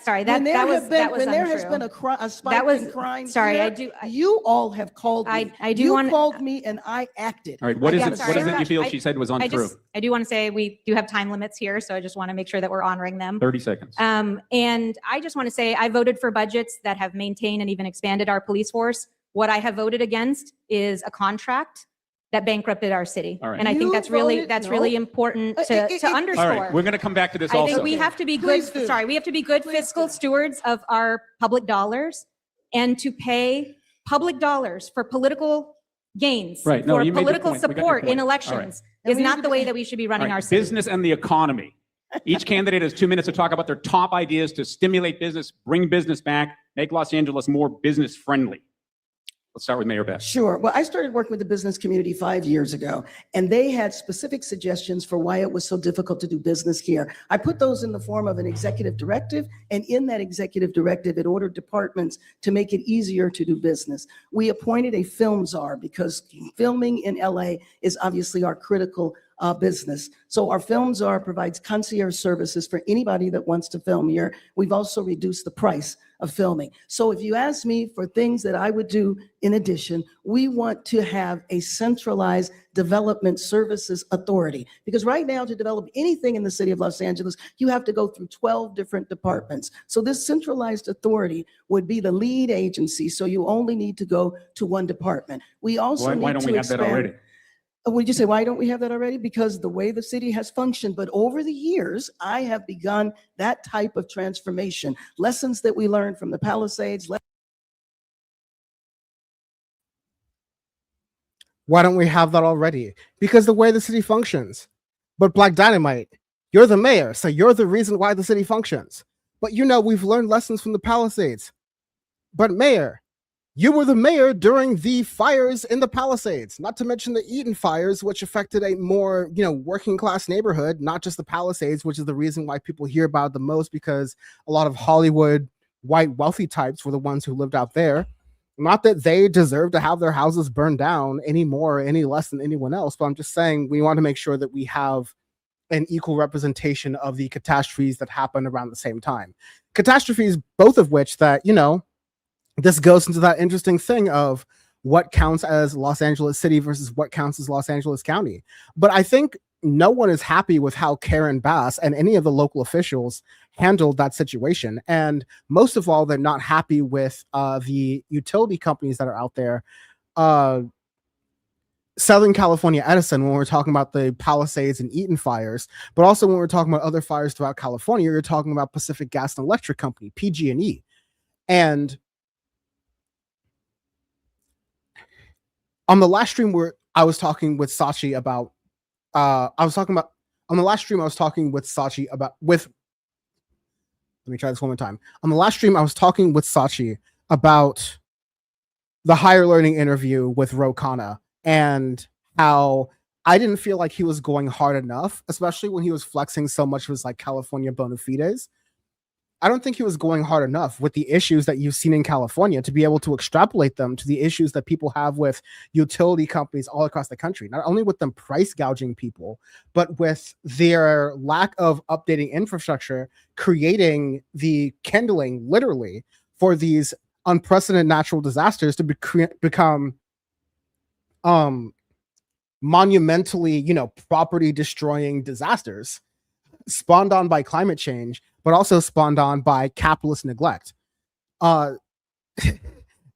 Sorry, When there has untrue. been a spike in crime, sorry, here, you all have called me. You called me and I acted. All right, what is it sorry. you feel she said was untrue? I do want to say we do have time limits here, so I just want to make sure that we're honoring them. 30 seconds. And I just want to say I voted for budgets that have maintained and even expanded our police force. What I have voted against is a contract that bankrupted our city. All right. And I think You that's really, voted really no. important Uh, to, it- it- to it- underscore. All right, we're going to come back to this I also. think we have to be Please good, do. sorry, we have to be good Please fiscal do. stewards of our public dollars and to pay public dollars for political gains, Right. No, for you made your political point. We got your support point. in All right. elections And is we not need the to way pay- that we should be All running right, our city. business and the economy. Each candidate has 2 minutes to talk about their top ideas to stimulate business, bring business back, make Los Angeles more business friendly. Let's start with Mayor Beth. Sure. Well, I started working with the business community 5 years ago, and they had specific suggestions for why it was so difficult to do business here. I put those in the form of an executive directive, and in that executive directive, it ordered departments to make it easier to do business. We appointed a film czar because filming in LA is obviously our critical business. So our film czar provides concierge services for anybody that wants to film here. We've also reduced the price of filming. So if you ask me for things that I would do in addition, we want to have a centralized development services authority. Because right now, to develop anything in the city of Los Angeles, you have to go through 12 different departments. So this centralized authority would be the lead agency. So you only need to go to one department. We also Why need don't to we have that expand. already? Would you say, why don't we have that already? Because the way the city has functioned, but over the years, I have begun that type of transformation. Lessons that we learned from the Palisades. Why don't we have that already? Because the way the city functions. But Black Dynamite, you're the mayor, so you're the reason why the city functions. But you know, we've learned lessons from the Palisades. But Mayor, you were the mayor during the fires in the Palisades, not to mention the Eaton fires, which affected a more, working class neighborhood, not just the Palisades, which is the reason why people hear about it the most, because a lot of Hollywood white wealthy types were the ones who lived out there. Not that they deserve to have their houses burned down any more or any less than anyone else, but I'm just saying we want to make sure that we have an equal representation of the catastrophes that happen around the same time. Catastrophes, both of which that, this goes into that interesting thing of what counts as Los Angeles City versus what counts as Los Angeles County. But I think no one is happy with how Karen Bass and any of the local officials handled that situation. And most of all, they're not happy with the utility companies that are out there. Southern California Edison, when we're talking about the Palisades and Eaton fires, but also when we're talking about other fires throughout California, you're talking about Pacific Gas and Electric Company, PG&E. And on the last stream where I was talking with Sachi about, let me try this one more time. On the last stream, I was talking with Sachi about the higher learning interview with Ro Khanna and how I didn't feel like he was going hard enough, especially when he was flexing so much of his California bona fides. I don't think he was going hard enough with the issues that you've seen in California to be able to extrapolate them to the issues that people have with utility companies all across the country, not only with them price gouging people, but with their lack of updating infrastructure, creating the kindling literally for these unprecedented natural disasters to become monumentally, property destroying disasters spawned on by climate change, but also spawned on by capitalist neglect. This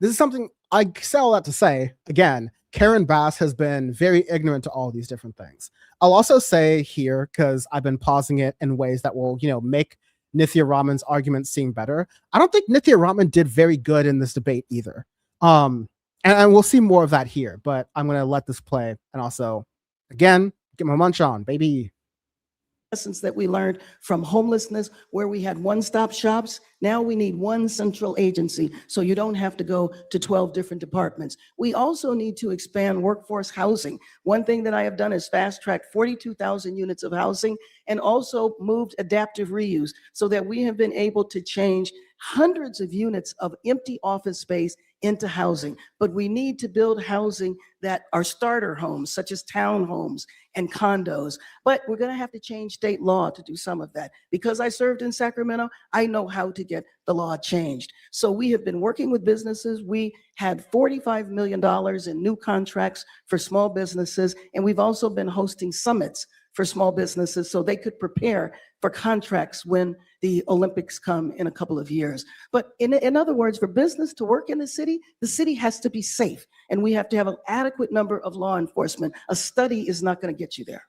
is something I say all that to say, again, Karen Bass has been very ignorant to all these different things. I'll also say here, because I've been pausing it in ways that will, make Nithya Raman's argument seem better. I don't think Nithya Raman did very good in this debate either. And we'll see more of that here, but I'm going to let this play. And also, again, get my munch on, baby. Lessons that we learned from homelessness, where we had one-stop shops. Now we need one central agency, so you don't have to go to 12 different departments. We also need to expand workforce housing. One thing that I have done is fast-tracked 42,000 units of housing and also moved adaptive reuse so that we have been able to change hundreds of units of empty office space into housing. But we need to build housing that are starter homes, such as townhomes and condos. But we're going to have to change state law to do some of that. Because I served in Sacramento, I know how to get the law changed. So we have been working with businesses. We had $45 million in new contracts for small businesses, and we've also been hosting summits for small businesses so they could prepare for contracts when the Olympics come in a couple of years. But in other words, for business to work in the city has to be safe. And we have to have an adequate number of law enforcement. A study is not going to get you there.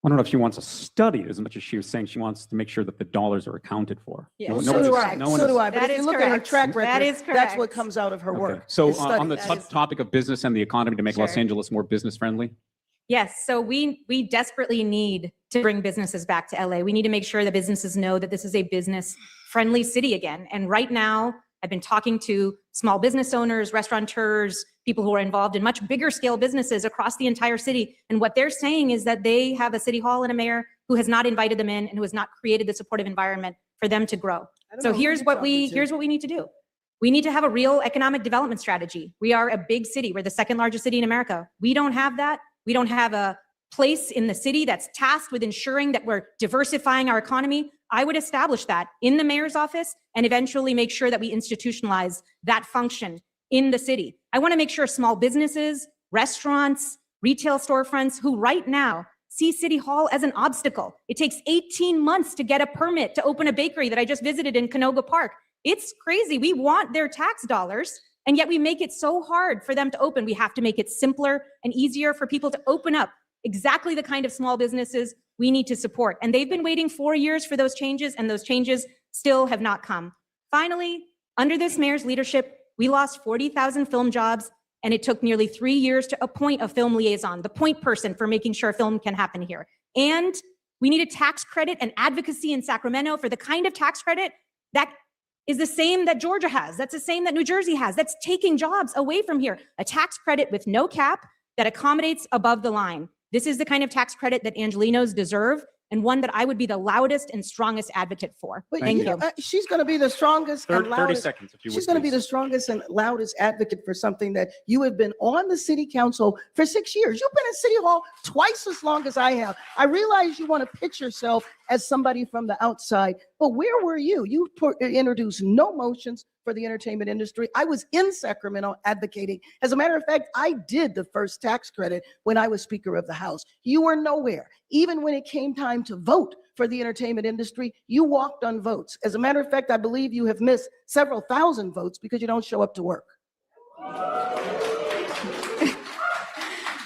I don't know if she wants a study as much as she was saying she wants to make sure that the dollars are accounted for. Yeah. No- So no do one's- I. no one So is- do I. But That if you is look at her correct. track record, That is that's what correct. comes out of her Okay. work. So is on the study. topic of business and the economy to make Los Sure. Angeles more business friendly, Yes, so we desperately need to bring businesses back to LA. We need to make sure that businesses know that this is a business-friendly city again. And right now, I've been talking to small business owners, restaurateurs, people who are involved in much bigger scale businesses across the entire city. And what they're saying is that they have a city hall and a mayor who has not invited them in and who has not created the supportive environment for them to grow. I don't So know who here's you're what talking to. here's what we need to do. We need to have a real economic development strategy. We are a big city. We're the second largest city in America. We don't have that. We don't have a place in the city that's tasked with ensuring that we're diversifying our economy. I would establish that in the mayor's office and eventually make sure that we institutionalize that function in the city. I want to make sure small businesses, restaurants, retail storefronts who right now see City Hall as an obstacle. It takes 18 months to get a permit to open a bakery that I just visited in Canoga Park. It's crazy. We want their tax dollars, and yet we make it so hard for them to open. We have to make it simpler and easier for people to open up exactly the kind of small businesses we need to support. And they've been waiting 4 years for those changes, and those changes still have not come. Finally, under this mayor's leadership, we lost 40,000 film jobs, and it took nearly 3 years to appoint a film liaison, the point person for making sure film can happen here. And we need a tax credit and advocacy in Sacramento for the kind of tax credit that is the same that Georgia has. That's the same that New Jersey has. That's taking jobs away from here. A tax credit with no cap that accommodates above the line. This is the kind of tax credit that Angelenos deserve, and one that I would be the loudest and strongest advocate for. But Thank you know, you. she's going to be the strongest and 30 loudest. seconds if you would, She's going to be please. the strongest and loudest advocate for something that you have been on the city council for 6 years. You've been in City Hall twice as long as I have. I realize you want to pitch yourself as somebody from the outside, but where were you? You introduced no motions for the entertainment industry. I was in Sacramento advocating. As a matter of fact, I did the first tax credit when I was Speaker of the House. You were nowhere. Even when it came time to vote for the entertainment industry, you walked on votes. As a matter of fact, I believe you have missed several thousand votes because you don't show up to work.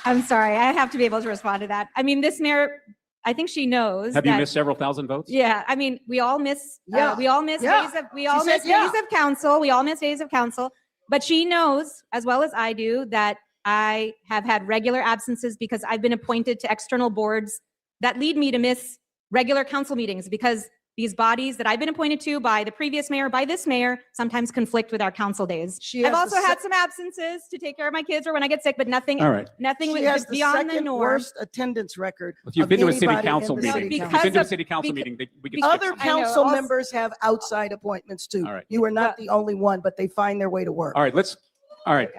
I'm sorry, I have to be able to respond to that. I mean, this mayor, I think she knows Have you that- missed several thousand votes? Yeah, I mean, we all miss, Yeah. we all miss Yeah. days of, we all She said miss yeah. days of council. We all miss days of council. But she knows, as well as I do, that I have had regular absences because I've been appointed to external boards that lead me to miss regular council meetings because these bodies that I've been appointed to by the previous mayor, by this mayor, sometimes conflict with our council days. She I've has also the had some absences to take care of my kids or when I get sick, but nothing, All right. nothing She has was the beyond the second norm. worst attendance record. If you've of been to a city anybody in council the meeting, city if you've council. been to a Because city council of- meeting, we can skip Other some. I know, council also- members have outside appointments too. All right. You are not the only one, but they find their way to work. All right, all right,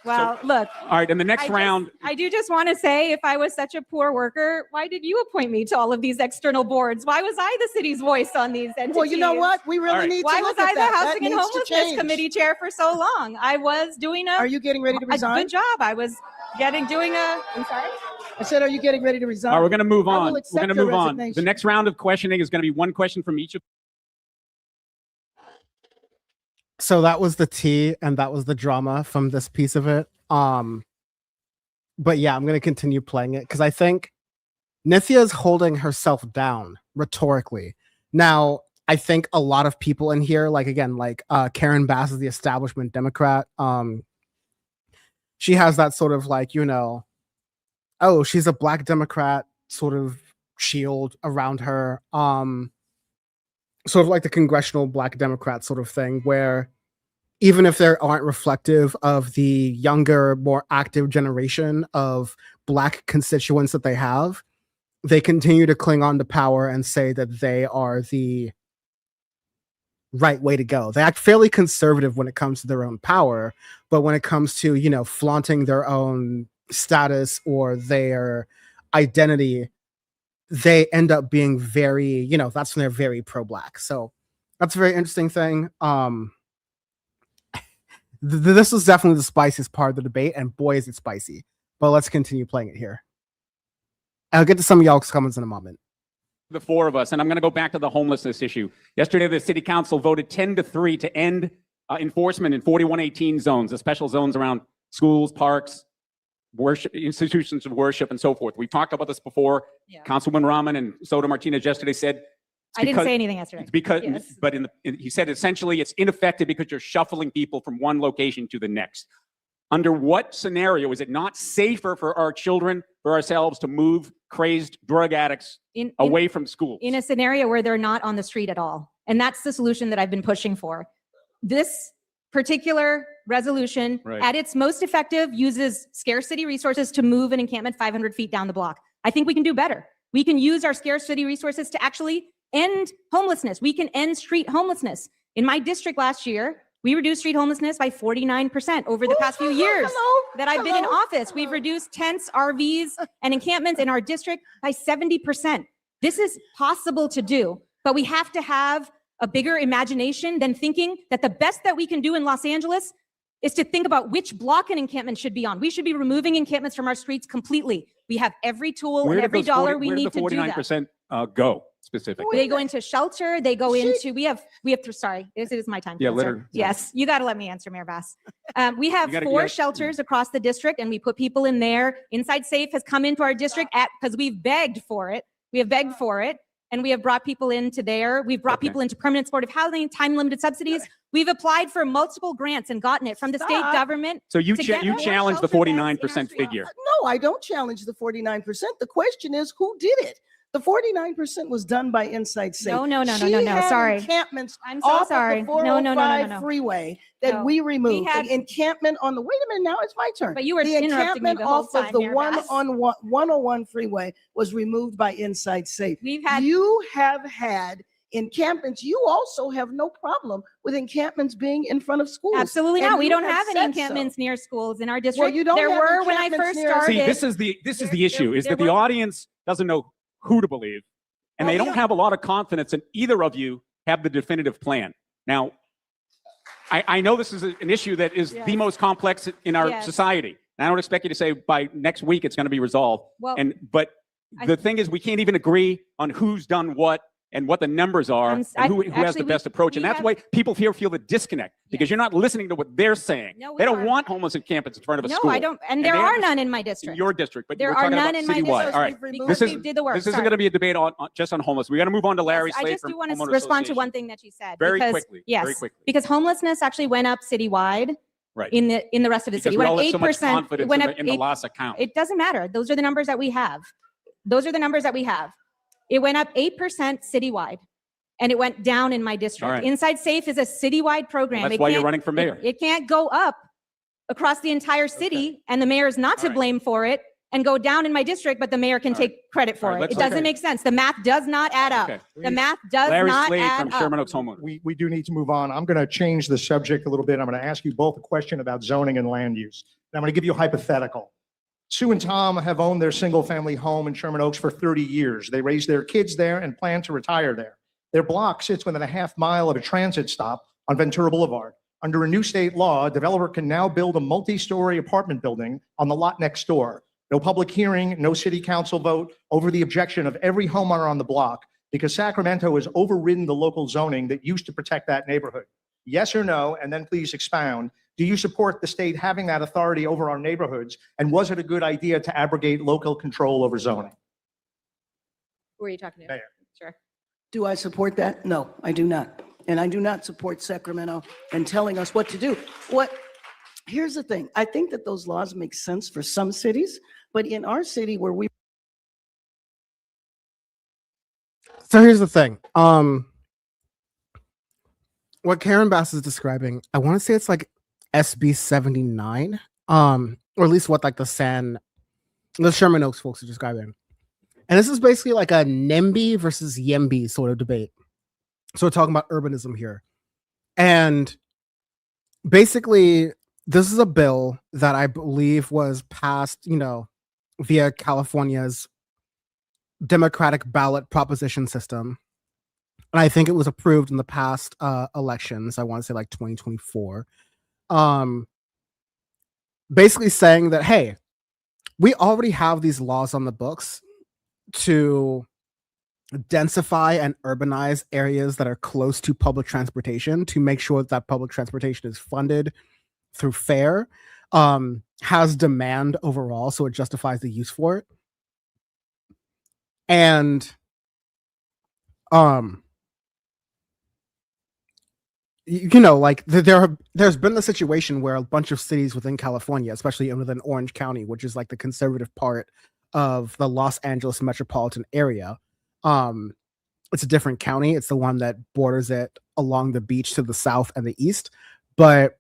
Well, look, all right, in the next round, I do just want to say, if I was such a poor worker, why did you appoint me to all of these external boards? Why was I the city's voice on these entities? Well, you know what? We really All right. need to Why was look at I the that. That Housing and needs to Homelessness change. Committee chair for so long? I was doing Are you getting ready to a resign? good job. I was doing a, I'm sorry? I said, are you getting ready to resign? all right, we're going to move I will on. We're accept going to your move on. resignation. The next round of questioning is going to be one question from each of. So that was the tea and that was the drama from this piece of it. But yeah, I'm gonna continue playing it because I think Nithya is holding herself down rhetorically. Now, I think a lot of people in here, like again, like Karen Bass is the establishment Democrat. She has that sort of like, you know, oh, she's a black Democrat sort of shield around her. Sort of like the congressional black Democrat sort of thing, where even if they aren't reflective of the younger, more active generation of black constituents that they have, they continue to cling on to power and say that they are the right way to go. They act fairly conservative when it comes to their own power, but when it comes to, you know, flaunting their own status or their identity, they end up being very, you know, that's when they're very pro-black. So that's a very interesting thing. This was definitely the spiciest part of the debate, and boy, is it spicy. But let's continue playing it here. I'll get to some of y'all's comments in a moment. the four of us, and I'm going to go back to the homelessness issue. Yesterday, the city council voted 10-3 to end enforcement in 4118 zones, the special zones around schools, parks, worship, institutions of worship, and so forth. We talked about this before. Yeah. Councilman Raman and Soto Martinez yesterday said, I didn't say anything yesterday. it's because, Yes. but he said essentially it's ineffective because you're shuffling people from one location to the next. Under what scenario is it not safer for our children, for ourselves, to move crazed drug addicts away from schools? In a scenario where they're not on the street at all. And that's the solution that I've been pushing for. This particular resolution, Right. at its most effective, uses scarce city resources to move an encampment 500 feet down the block. I think we can do better. We can use our scarce city resources to actually end homelessness. We can end street homelessness. In my district last year, we reduced street homelessness by 49% over the past few years that I've been in office. We've reduced tents, RVs, and encampments in our district by 70%. This is possible to do, but we have to have a bigger imagination than thinking that the best that we can do in Los Angeles is to think about which block an encampment should be on. We should be removing encampments from our streets completely. We have every tool and every dollar we need to do that. Where did the 49% go specifically? They go into shelter. They go into, we have, sorry, this is my time. Yeah, sir. litter. Yes, you got to let me answer, Mayor Bass. We have You gotta- four shelters across the district and we put people in there. Inside Safe has come into our district because we've begged for it. We have begged for it. And we have brought people into there. We've brought people into permanent supportive housing, time-limited subsidies. We've applied for multiple grants and gotten it from the state government. So you to get more challenge the shelter beds in our 49% street. figure. No, I don't challenge the 49%. The question is, who did it? The 49% was done by Inside Safe. No, She had sorry. encampments I'm so off sorry. of the No, no, no, no, 405 no, no. freeway that No. we removed. had- The encampment on the, wait a minute, now it's my turn. But you were The interrupting me encampment the whole off of time, the Mayor Bass. 101 freeway was removed by Inside Safe. We've had, You have had encampments. You also have no problem with encampments being in front of schools. absolutely And not. We you don't have have any said so. encampments near schools in our district. you don't There have were when I encampments first near- started. See, this is the issue, is there that the were- audience doesn't know who to believe. And Well, they don't have a lot of confidence in either of you have the definitive plan. Now, I know this is an issue that is the Yes. most complex in our Yes. society. And I don't expect you to say by next week it's going to be resolved. Well, But I- the thing is, we can't even agree on who's done what and what the numbers are I'm and s- I- who has actually, the we- best approach. And we that's have- why people here feel the disconnect, because Yes. you're not listening to what they're saying. No, we They don't are. want homeless encampments in front of a no, school. I don't. And And there they are understand- none in my In district. your district, but There we're are talking none about in my citywide. district All right. because This is- we did the work. This isn't Sorry. going to be a debate on just on homeless. We got to move on to Larry Yes, I Slade just from do want to Homeowners respond to Association. one thing that you said. Very because, quickly, Yes, very quickly. because homelessness actually went up citywide Right. in the rest of the Because city. we It all went have so much 8%. confidence It went in up the, in the 8 last account. It doesn't matter. Those are the numbers that we have. Those are the numbers that we have. It went up 8% citywide. And it went down in my district. All right. Inside Safe is a citywide program. Well, that's It why you're can't- running for mayor. It can't go up across the entire city and the mayor is not to All right. blame for it and go down in my district, but the mayor can All right. take credit All for right, it. let's- It doesn't okay. make sense. The math does not add up. Okay. The math does Larry not Slade add from up. Sherman Oaks Homeowners. We do need to move on. I'm going to change the subject a little bit. I'm going to ask you both a question about zoning and land use. And I'm going to give you a hypothetical. Sue and Tom have owned their single-family home in Sherman Oaks for 30 years. They raised their kids there and plan to retire there. Their block sits within a half mile of a transit stop on Ventura Boulevard. Under a new state law, a developer can now build a multi-story apartment building on the lot next door. No public hearing, no city council vote over the objection of every homeowner on the block, because Sacramento has overridden the local zoning that used to protect that neighborhood. Yes or no, and then please expound. Do you support the state having that authority over our neighborhoods? And was it a good idea to abrogate local control over zoning? Who are you talking to? Mayor. Sure. Do I support that? No, I do not. And I do not support Sacramento and telling us what to do. Here's the thing. I think that those laws make sense for some cities, but in our city where we So here's the thing. What Karen Bass is describing, I want to say it's like SB 79, or at least what like the Sherman Oaks folks are describing. And this is basically like a NIMBY versus YIMBY sort of debate. So we're talking about urbanism here. And basically, this is a bill that I believe was passed, via California's Democratic ballot proposition system. And I think it was approved in the past elections. I want to say like 2024. Basically saying that, hey, we already have these laws on the books to densify and urbanize areas that are close to public transportation to make sure that public transportation is funded through fare, has demand overall, so it justifies the use for it. And like there's been the situation where a bunch of cities within California, especially within Orange County, which is like the conservative part of the Los Angeles metropolitan area. It's a different county. It's the one that borders it along the beach to the south and the east. But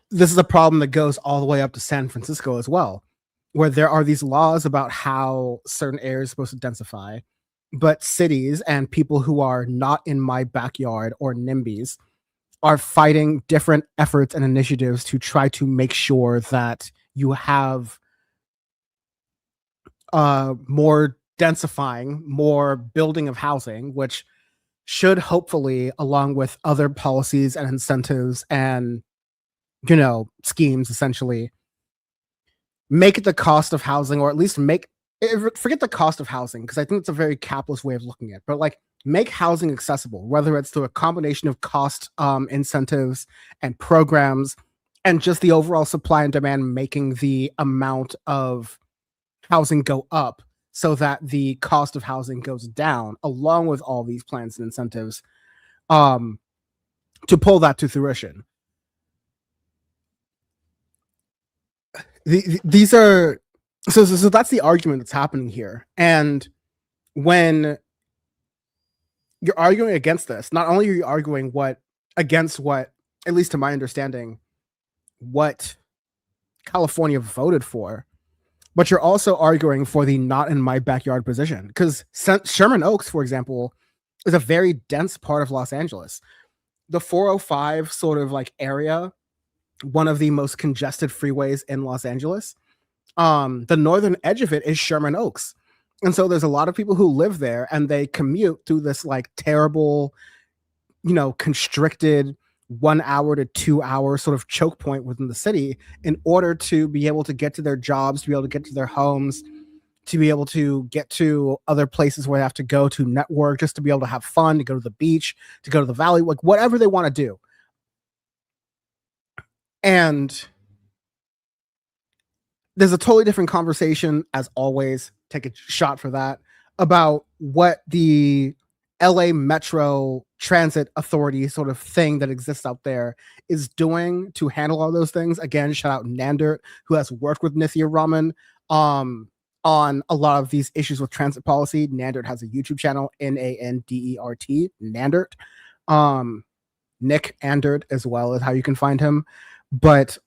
this is a problem that goes all the way up to San Francisco as well, where there are these laws about how certain areas are supposed to densify, but cities and people who are not in my backyard or NIMBYs are fighting different efforts and initiatives to try to make sure that you have more densifying, more building of housing, which should hopefully, along with other policies and incentives and, schemes, essentially, make the cost of housing, or at least forget the cost of housing, because I think it's a very capitalist way of looking at it, but like make housing accessible, whether it's through a combination of cost incentives and programs and just the overall supply and demand, making the amount of housing go up so that the cost of housing goes down, along with all these plans and incentives to pull that to fruition. These are so that's the argument that's happening here. And when you're arguing against this, not only are you arguing against what, at least to my understanding, what California voted for, but you're also arguing for the not in my backyard position. Because Sherman Oaks, for example, is a very dense part of Los Angeles. The 405 sort of like area, one of the most congested freeways in Los Angeles, the northern edge of it is Sherman Oaks. And so there's a lot of people who live there and they commute through this like terrible, constricted 1 hour to 2 hour sort of choke point within the city in order to be able to get to their jobs, to be able to get to their homes, to be able to get to other places where they have to go to network, just to be able to have fun, to go to the beach, to go to the valley, like whatever they want to do. And there's a totally different conversation, as always, take a shot for that, about what the LA Metro Transit Authority sort of thing that exists out there is doing to handle all those things. Again, shout out Nandert, who has worked with Nithya Raman on a lot of these issues with transit policy. Nandert has a YouTube channel, Nandert, Nandert. Nick Andert as well is how you can find him. But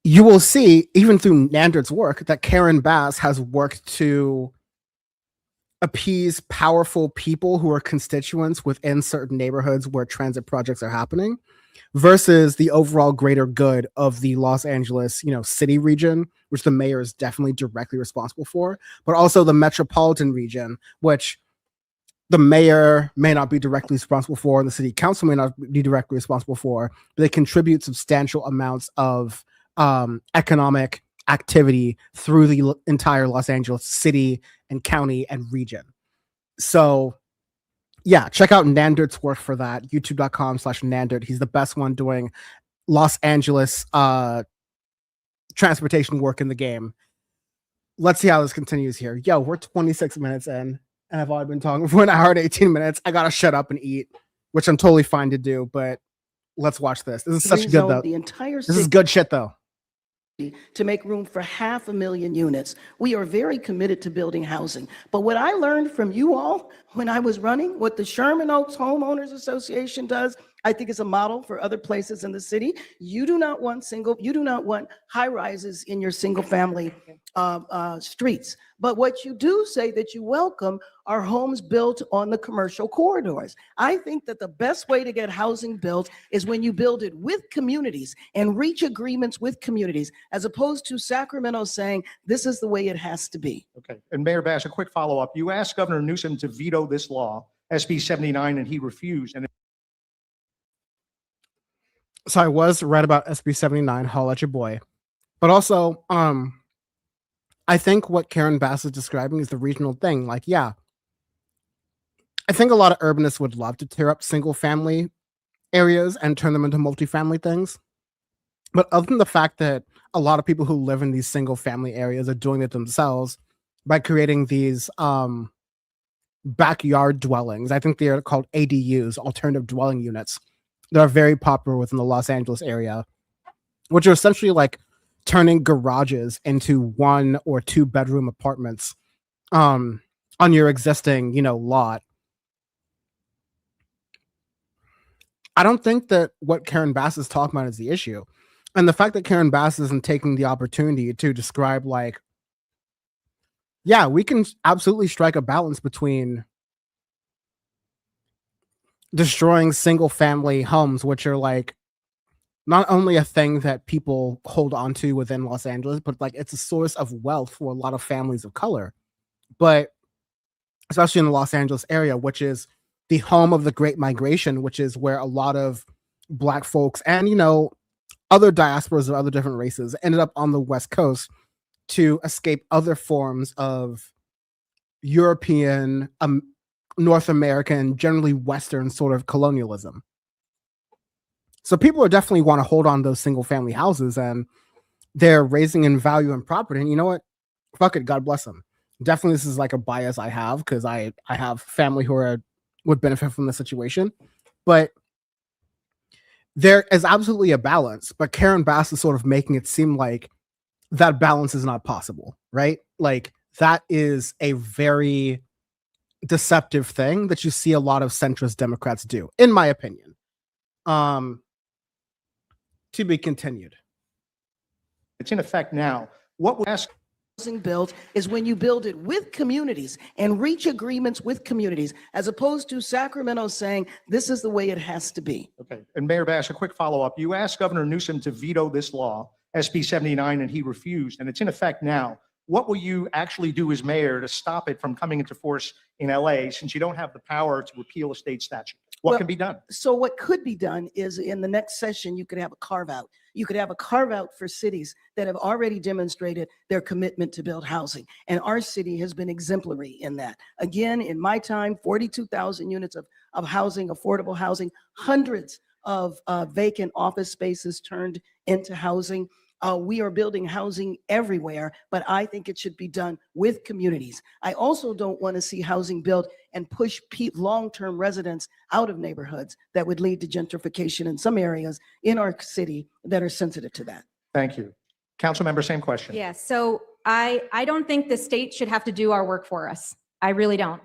you will see, even through Nandert's work, that Karen Bass has worked to appease powerful people who are constituents within certain neighborhoods where transit projects are happening, versus the overall greater good of the Los Angeles, city region, which the mayor is definitely directly responsible for, but also the metropolitan region, which the mayor may not be directly responsible for, and the city council may not be directly responsible for, but they contribute substantial amounts of economic activity through the entire Los Angeles city and county and region. So yeah, check out Nandert's work for that. YouTube.com/Nandert. He's the best one doing Los Angeles transportation work in the game. Let's see how this continues here. Yo, we're 26 minutes in, and I've already been talking for an hour and 18 minutes. I gotta shut up and eat, which I'm totally fine to do, but let's watch this. This is such good though. The entire this is good shit though. To make room for 500,000 units. We are very committed to building housing. But what I learned from you all when I was running, what the Sherman Oaks Homeowners Association does, I think is a model for other places in the city. You do not want high rises in your single family streets. But what you do say that you welcome are homes built on the commercial corridors. I think that the best way to get housing built is when you build it with communities and reach agreements with communities, as opposed to Sacramento saying this is the way it has to be. Okay. And Mayor Bass, a quick follow-up. You asked Governor Newsom to veto this law, SB 79, and he refused. And So I was right about SB 79, holla at your boy. But also, I think what Karen Bass is describing is the regional thing. Like, yeah, I think a lot of urbanists would love to tear up single family areas and turn them into multifamily things. But other than the fact that a lot of people who live in these single family areas are doing it themselves by creating these backyard dwellings, I think they are called ADUs, alternative dwelling units, that are very popular within the Los Angeles area, which are essentially like turning garages into 1 or 2 bedroom apartments on your existing, lot. I don't think that what Karen Bass is talking about is the issue. And the fact that Karen Bass isn't taking the opportunity to describe, like, yeah, we can absolutely strike a balance between destroying single family homes, which are like not only a thing that people hold on to within Los Angeles, but like it's a source of wealth for a lot of families of color. But especially in the Los Angeles area, which is the home of the Great Migration, which is where a lot of Black folks and, other diasporas of other different races ended up on the West Coast to escape other forms of European, North American, generally Western sort of colonialism. So people are definitely want to hold on to those single family houses, and they're raising in value and property. And you know what? Fuck it. God bless them. Definitely, this is like a bias I have because I have family who would benefit from the situation. But there is absolutely a balance. But Karen Bass is sort of making it seem like that balance is not possible, right? Like that is a very deceptive thing that you see a lot of centrist Democrats do, in my opinion. To be continued. It's in effect now. What we ask Housing built is when you build it with communities and reach agreements with communities, as opposed to Sacramento saying this is the way it has to be. Okay, and Mayor Bass, a quick follow-up. You asked Governor Newsom to veto this law, SB 79, and he refused, and it's in effect now. What will you actually do as mayor to stop it from coming into force in LA, since you don't have the power to repeal a state statute? What can be done? So what could be done is in the next session, you could have a carve out. You could have a carve out for cities that have already demonstrated their commitment to build housing. And our city has been exemplary in that. Again, in my time, 42,000 units of housing, affordable housing, hundreds of vacant office spaces turned into housing. We are building housing everywhere, but I think it should be done with communities. I also don't want to see housing built and push long-term residents out of neighborhoods that would lead to gentrification in some areas in our city that are sensitive to that. Thank you. Council member, same question. Yeah, so I don't think the state should have to do our work for us. I really don't.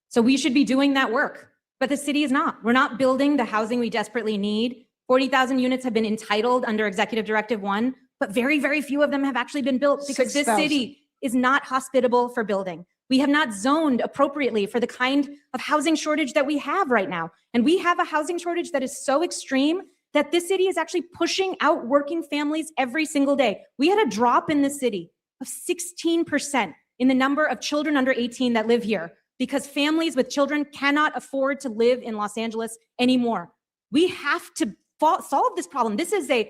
So we should be doing that work, but the city is not. We're not building the housing we desperately need. 40,000 units have been entitled under Executive Directive 1. But very, very few of them have actually been built because this city is not hospitable for building. We have not zoned appropriately for the kind of housing shortage that we have right now. And we have a housing shortage that is so extreme that this city is actually pushing out working families every single day. We had a drop in the city of 16% in the number of children under 18 that live here because families with children cannot afford to live in Los Angeles anymore. We have to solve this problem. This is a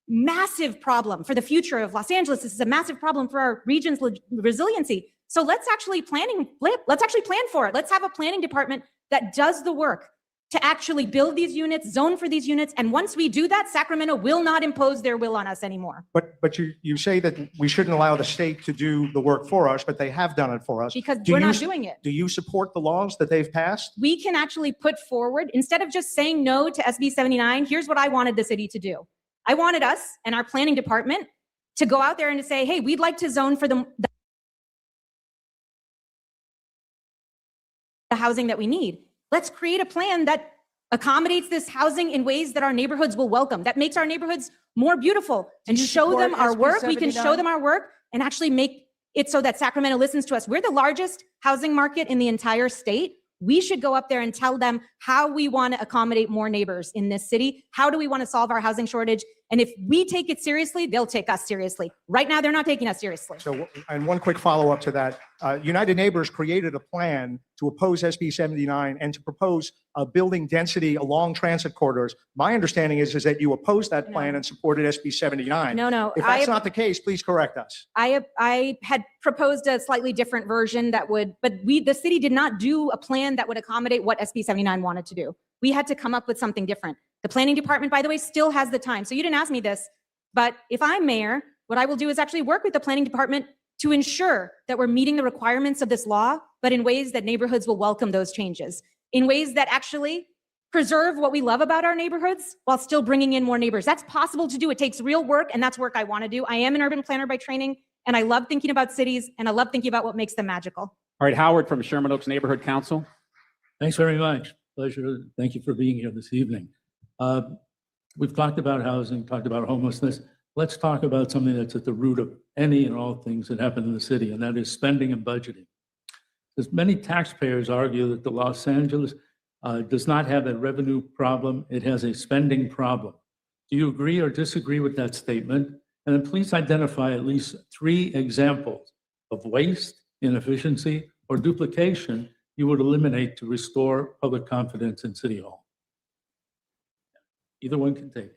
massive problem for the future of Los Angeles. This is a massive problem for our region's resiliency. So let's actually plan for it. Let's have a planning department that does the work to actually build these units, zone for these units. And once we do that, Sacramento will not impose their will on us anymore. But you say that we shouldn't allow the state to do the work for us, but they have done it for us. Because we're not doing it. Do you support the laws that they've passed? We can actually put forward, instead of just saying no to SB 79, here's what I wanted the city to do. I wanted us and our planning department to go out there and to say, hey, we'd like to zone for the housing that we need. Let's create a plan that accommodates this housing in ways that our neighborhoods will welcome, that makes our neighborhoods more beautiful, and show them our work. We can show them our work and actually make it so that Sacramento listens to us. We're the largest housing market in the entire state. We should go up there and tell them how we want to accommodate more neighbors in this city. How do we want to solve our housing shortage? And if we take it seriously, they'll take us seriously. Right now, they're not taking us seriously. So, and one quick follow-up to that. United Neighbors created a plan to oppose SB 79 and to propose building density along transit corridors. My understanding is that you opposed that plan and supported SB 79. No. If that's not the case, please correct us. I had proposed a slightly different version that would, but the city did not do a plan that would accommodate what SB 79 wanted to do. We had to come up with something different. The planning department, by the way, still has the time. So you didn't ask me this, but if I'm mayor, what I will do is actually work with the planning department to ensure that we're meeting the requirements of this law, but in ways that neighborhoods will welcome those changes, in ways that actually preserve what we love about our neighborhoods while still bringing in more neighbors. That's possible to do. It takes real work, and that's work I want to do. I am an urban planner by training, and I love thinking about cities, and I love thinking about what makes them magical. All right, Howard from Sherman Oaks Neighborhood Council. Thanks very much. Pleasure. Thank you for being here this evening. We've talked about housing, talked about homelessness. Let's talk about something that's at the root of any and all things that happen in the city, and that is spending and budgeting. Because many taxpayers argue that the Los Angeles does not have a revenue problem, it has a spending problem. Do you agree or disagree with that statement? And then please identify at least 3 examples of waste, inefficiency, or duplication you would eliminate to restore public confidence in City Hall. Either one can take it.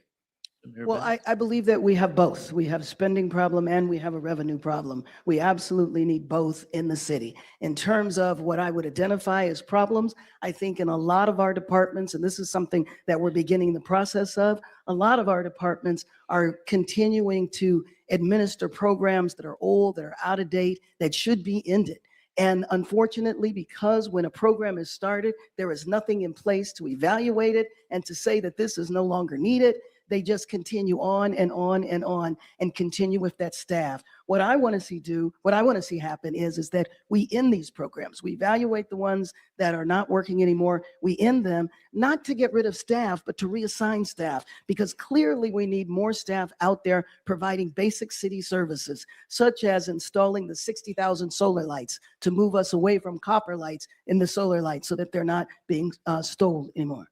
Well, I believe that we have both. We have a spending problem and we have a revenue problem. We absolutely need both in the city. In terms of what I would identify as problems, I think in a lot of our departments, and this is something that we're beginning the process of, a lot of our departments are continuing to administer programs that are old, that are out of date, that should be ended. And unfortunately, because when a program is started, there is nothing in place to evaluate it and to say that this is no longer needed. They just continue on and on and on and continue with that staff. What I want to see happen is that we end these programs. We evaluate the ones that are not working anymore. We end them, not to get rid of staff, but to reassign staff, because clearly we need more staff out there providing basic city services, such as installing the 60,000 solar lights to move us away from copper lights in the solar lights so that they're not being stolen anymore.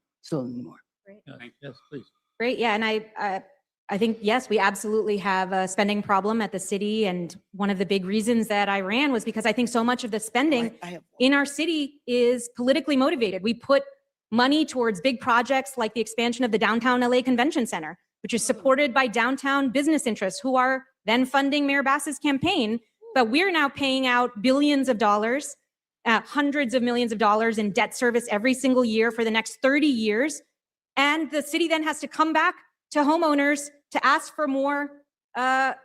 Great. Yes, please. Great, yeah, and I think, yes, we absolutely have a spending problem at the city, and one of the big reasons that I ran was because I think so much of the spending in our city is politically motivated. We put money towards big projects like the expansion of the downtown LA Convention Center, which is supported by downtown business interests who are then funding Mayor Bass's campaign, but we're now paying out billions of dollars, hundreds of millions of dollars in debt service every single year for the next 30 years. And the city then has to come back to homeowners to ask for more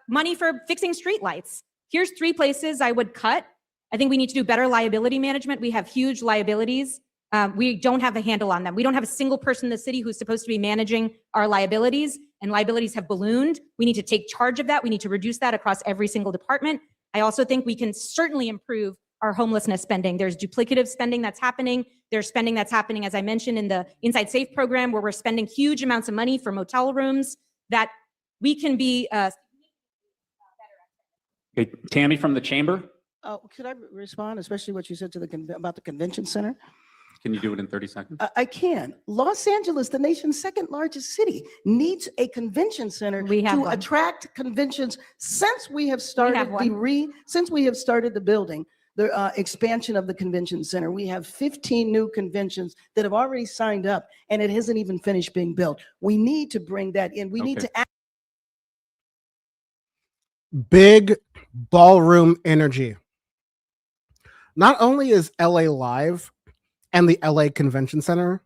money for fixing streetlights. Here's 3 places I would cut. I think we need to do better liability management. We have huge liabilities. We don't have a handle on them. We don't have a single person in the city who's supposed to be managing our liabilities, and liabilities have ballooned. We need to take charge of that. We need to reduce that across every single department. I also think we can certainly improve our homelessness spending. There's duplicative spending that's happening. There's spending that's happening, as I mentioned, in the Inside Safe program, where we're spending huge amounts of money for motel rooms that we can be Okay, Tammy from the chamber. Could I respond, especially what you said to about the convention center? Can you do it in 30 seconds? I can. Los Angeles, the nation's 2nd largest city, needs a convention center to attract conventions. Since we have started the building, the expansion of the convention center, we have 15 new conventions that have already signed up, and it hasn't even finished being built. We need to bring that in. We need to act. Big ballroom energy. Not only is LA Live and the LA Convention Center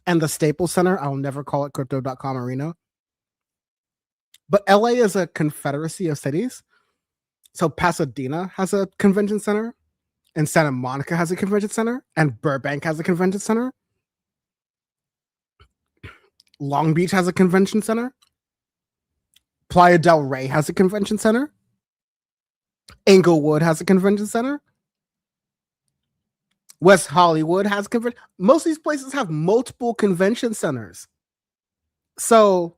and the Staples Center, I'll never call it Crypto.com Arena, but LA is a confederacy of cities. So Pasadena has a convention center, and Santa Monica has a convention center, and Burbank has a convention center. Long Beach has a convention center. Playa del Rey has a convention center. Inglewood has a convention center. West Hollywood has convention. Most of these places have multiple convention centers. So,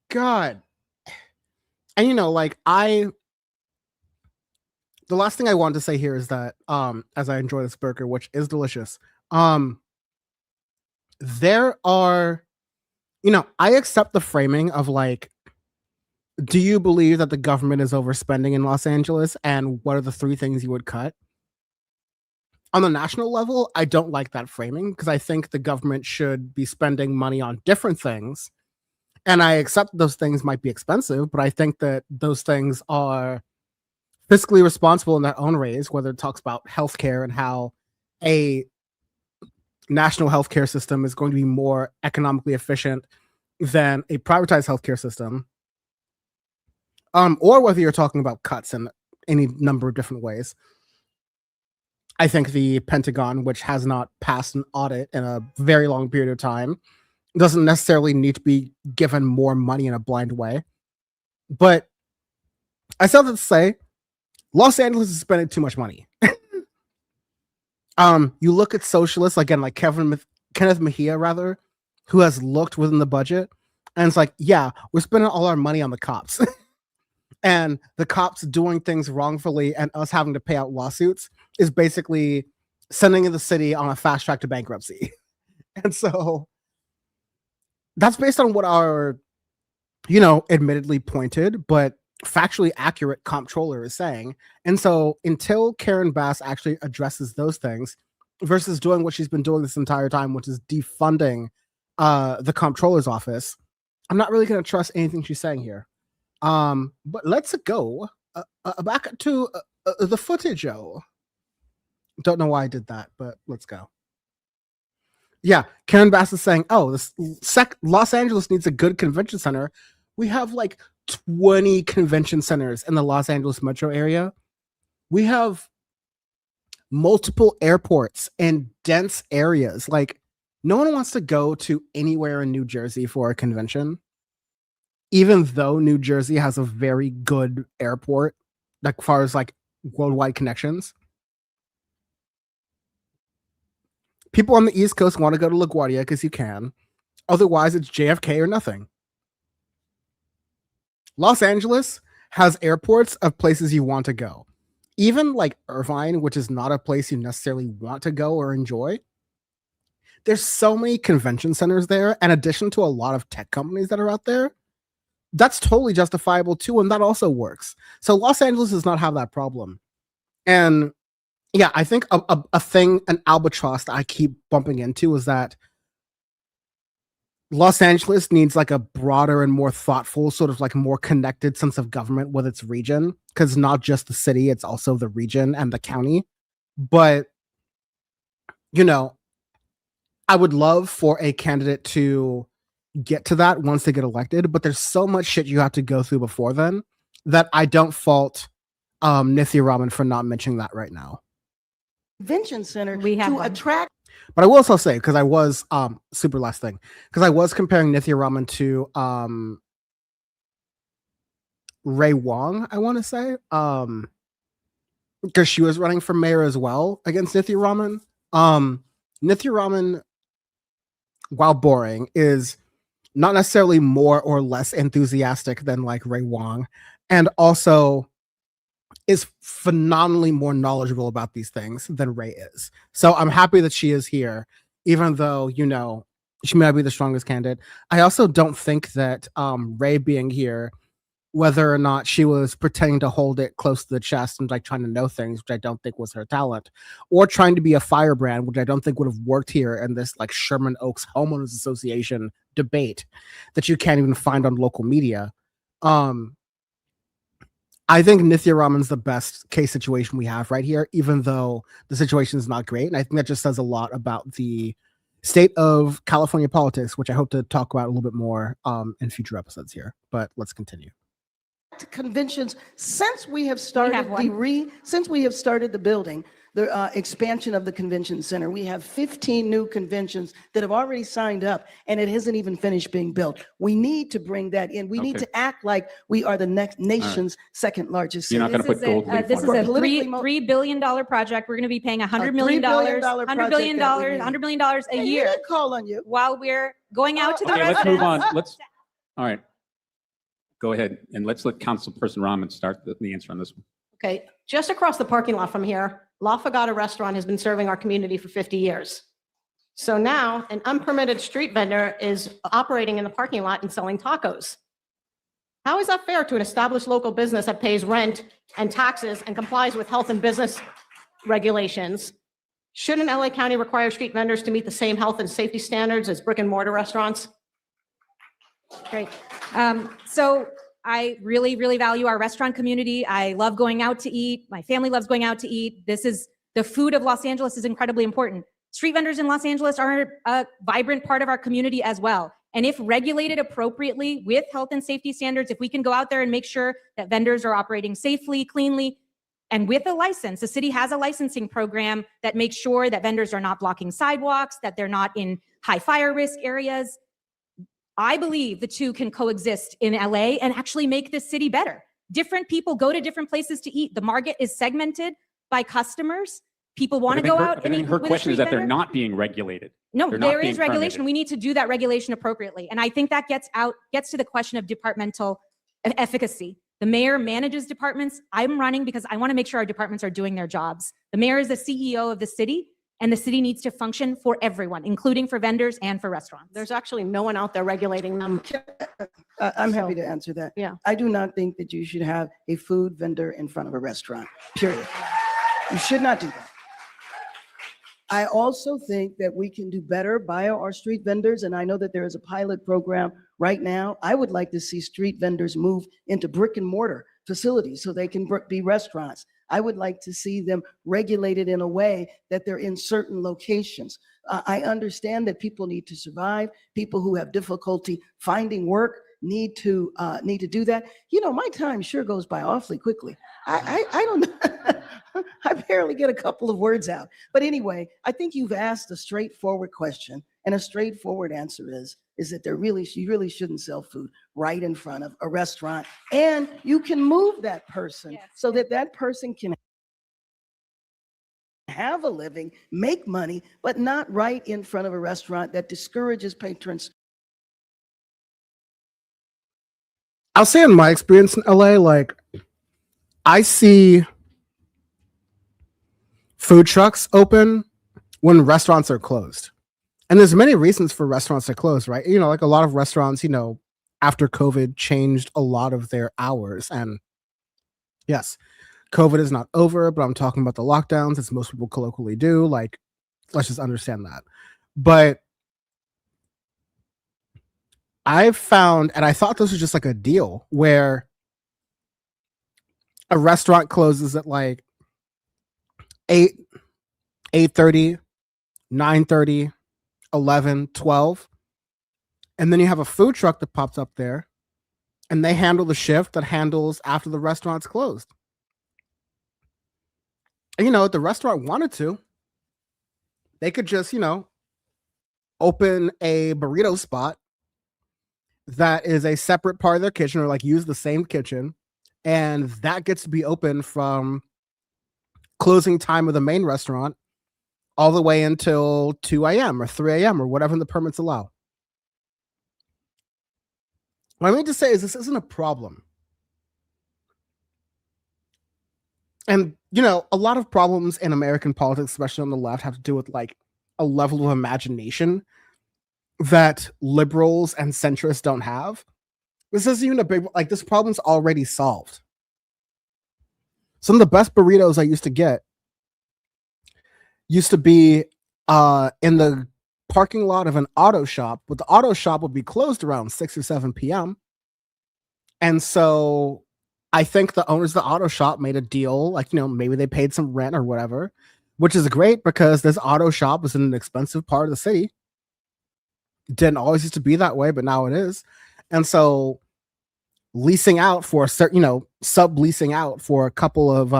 God. And the last thing I want to say here is that as I enjoy this burger, which is delicious, there are, I accept the framing of do you believe that the government is overspending in Los Angeles? And what are the 3 things you would cut? On the national level, I don't like that framing because I think the government should be spending money on different things. And I accept those things might be expensive, but I think that those things are fiscally responsible in their own ways, whether it talks about healthcare and how a national healthcare system is going to be more economically efficient than a privatized healthcare system, or whether you're talking about cuts in any number of different ways. I think the Pentagon, which has not passed an audit in a very long period of time, doesn't necessarily need to be given more money in a blind way. But I still have to say, Los Angeles is spending too much money. You look at socialists, again, like Kenneth Mejia, rather, who has looked within the budget, and it's like, yeah, we're spending all our money on the cops. And the cops doing things wrongfully and us having to pay out lawsuits is basically sending the city on a fast track to bankruptcy. And so that's based on what our, admittedly pointed, but factually accurate comptroller is saying. And so until Karen Bass actually addresses those things versus doing what she's been doing this entire time, which is defunding the comptroller's office, I'm not really going to trust anything she's saying here. But let's go back to the footage. Don't know why I did that, but let's go. Yeah, Karen Bass is saying, oh, Los Angeles needs a good convention center. We have like 20 convention centers in the Los Angeles metro area. We have multiple airports in dense areas. Like, no one wants to go to anywhere in New Jersey for a convention, even though New Jersey has a very good airport, like as far as like worldwide connections. People on the East Coast want to go to LaGuardia because you can. Otherwise, it's JFK or nothing. Los Angeles has airports of places you want to go. Even like Irvine, which is not a place you necessarily want to go or enjoy. There's so many convention centers there, in addition to a lot of tech companies that are out there. That's totally justifiable too, and that also works. So Los Angeles does not have that problem. And yeah, I think an albatross that I keep bumping into is that Los Angeles needs like a broader and more thoughtful, sort of like more connected sense of government with its region, because not just the city, it's also the region and the county. But, I would love for a candidate to get to that once they get elected, but there's so much shit you have to go through before then that I don't fault Nithya Raman for not mentioning that right now. Convention center We have to one. attract. But I will also say, because I was super last thing, because I was comparing Nithya Raman to Ray Wong, I want to say, because she was running for mayor as well against Nithya Raman. Nithya Raman, while boring, is not necessarily more or less enthusiastic than like Ray Wong, and also is phenomenally more knowledgeable about these things than Ray is. So I'm happy that she is here, even though, she may not be the strongest candidate. I also don't think that Ray being here, whether or not she was pretending to hold it close to the chest and like trying to know things, which I don't think was her talent, or trying to be a firebrand, which I don't think would have worked here in this like Sherman Oaks Homeowners Association debate that you can't even find on local media. I think Nithya Raman's the best case situation we have right here, even though the situation is not great. And I think that just says a lot about the state of California politics, which I hope to talk about a little bit more in future episodes here. But let's continue. Conventions since we have started the building, the expansion of the convention center. We have 15 new conventions that have already signed up, and it hasn't even finished being built. We need to bring that in. We need to act like we are the next nation's second largest You're city. not going to put gold leaf This is on a it. $3 billion project. We're going to be paying $100 $3 million, billion $100 billion, $100 million a Hey, year didn't call on you. while we're going out to the Okay, let's residents. move on. All right. Go ahead, and let's let Councilperson Raman start the answer on this one. Okay, just across the parking lot from here, La Fogata Restaurant has been serving our community for 50 years. So now an unpermitted street vendor is operating in the parking lot and selling tacos. How is that fair to an established local business that pays rent and taxes and complies with health and business regulations? Shouldn't LA County require street vendors to meet the same health and safety standards as brick and mortar restaurants? Great. So I really, really value our restaurant community. I love going out to eat. My family loves going out to eat. The food of Los Angeles is incredibly important. Street vendors in Los Angeles are a vibrant part of our community as well. And if regulated appropriately with health and safety standards, if we can go out there and make sure that vendors are operating safely, cleanly, and with a license, the city has a licensing program that makes sure that vendors are not blocking sidewalks, that they're not in high fire risk areas. I believe the two can coexist in LA and actually make this city better. Different people go to different places to eat. The market is segmented by customers. People want to go out and eat. Her question is that they're not being regulated. No, They're not there being is regulation. permitted. We need to do that regulation appropriately. And I think that gets to the question of departmental efficacy. The mayor manages departments. I'm running because I want to make sure our departments are doing their jobs. The mayor is the CEO of the city, and the city needs to function for everyone, including for vendors and for restaurants. There's actually no one out there regulating them. I'm happy to answer that. Yeah. I do not think that you should have a food vendor in front of a restaurant, period. You should not do that. I also think that we can do better by our street vendors, and I know that there is a pilot program right now. I would like to see street vendors move into brick and mortar facilities so they can be restaurants. I would like to see them regulated in a way that they're in certain locations. I understand that people need to survive. People who have difficulty finding work need to do that. You know, my time sure goes by awfully quickly. I don't know. I barely get a couple of words out. But anyway, I think you've asked a straightforward question, and a straightforward answer is that you really shouldn't sell food right in front of a restaurant. And you can move that person so that that person can have a living, make money, but not right in front of a restaurant that discourages patrons. I'll say in my experience in LA, like I see food trucks open when restaurants are closed. And there's many reasons for restaurants to close, right? You know, like a lot of restaurants, you know, after COVID changed a lot of their hours. And yes, COVID is not over, but I'm talking about the lockdowns, as most people colloquially do. Like, let's just understand that. But I've found, and I thought this was just like a deal where a restaurant closes at like 8, 8:30, 9:30, 11, 12. And then you have a food truck that pops up there and they handle the shift that handles after the restaurant's closed. And, you know, if the restaurant wanted to, they could just, you know, open a burrito spot that is a separate part of their kitchen, or like use the same kitchen. And that gets to be open from closing time of the main restaurant all the way until 2 a.m. or 3 a.m. or whatever the permits allow. What I mean to say is this isn't a problem. And, you know, a lot of problems in American politics, especially on the left, have to do with like a level of imagination that liberals and centrists don't have. This isn't even a big, like this problem's already solved. Some of the best burritos I used to get used to be in the parking lot of an auto shop, but the auto shop would be closed around 6 or 7 p.m. And so I think the owners of the auto shop made a deal, like, you know, maybe they paid some rent or whatever, which is great because this auto shop was in an expensive part of the city. It didn't always used to be that way, but now it is. And so leasing out for a certain, you know, subleasing out for a couple of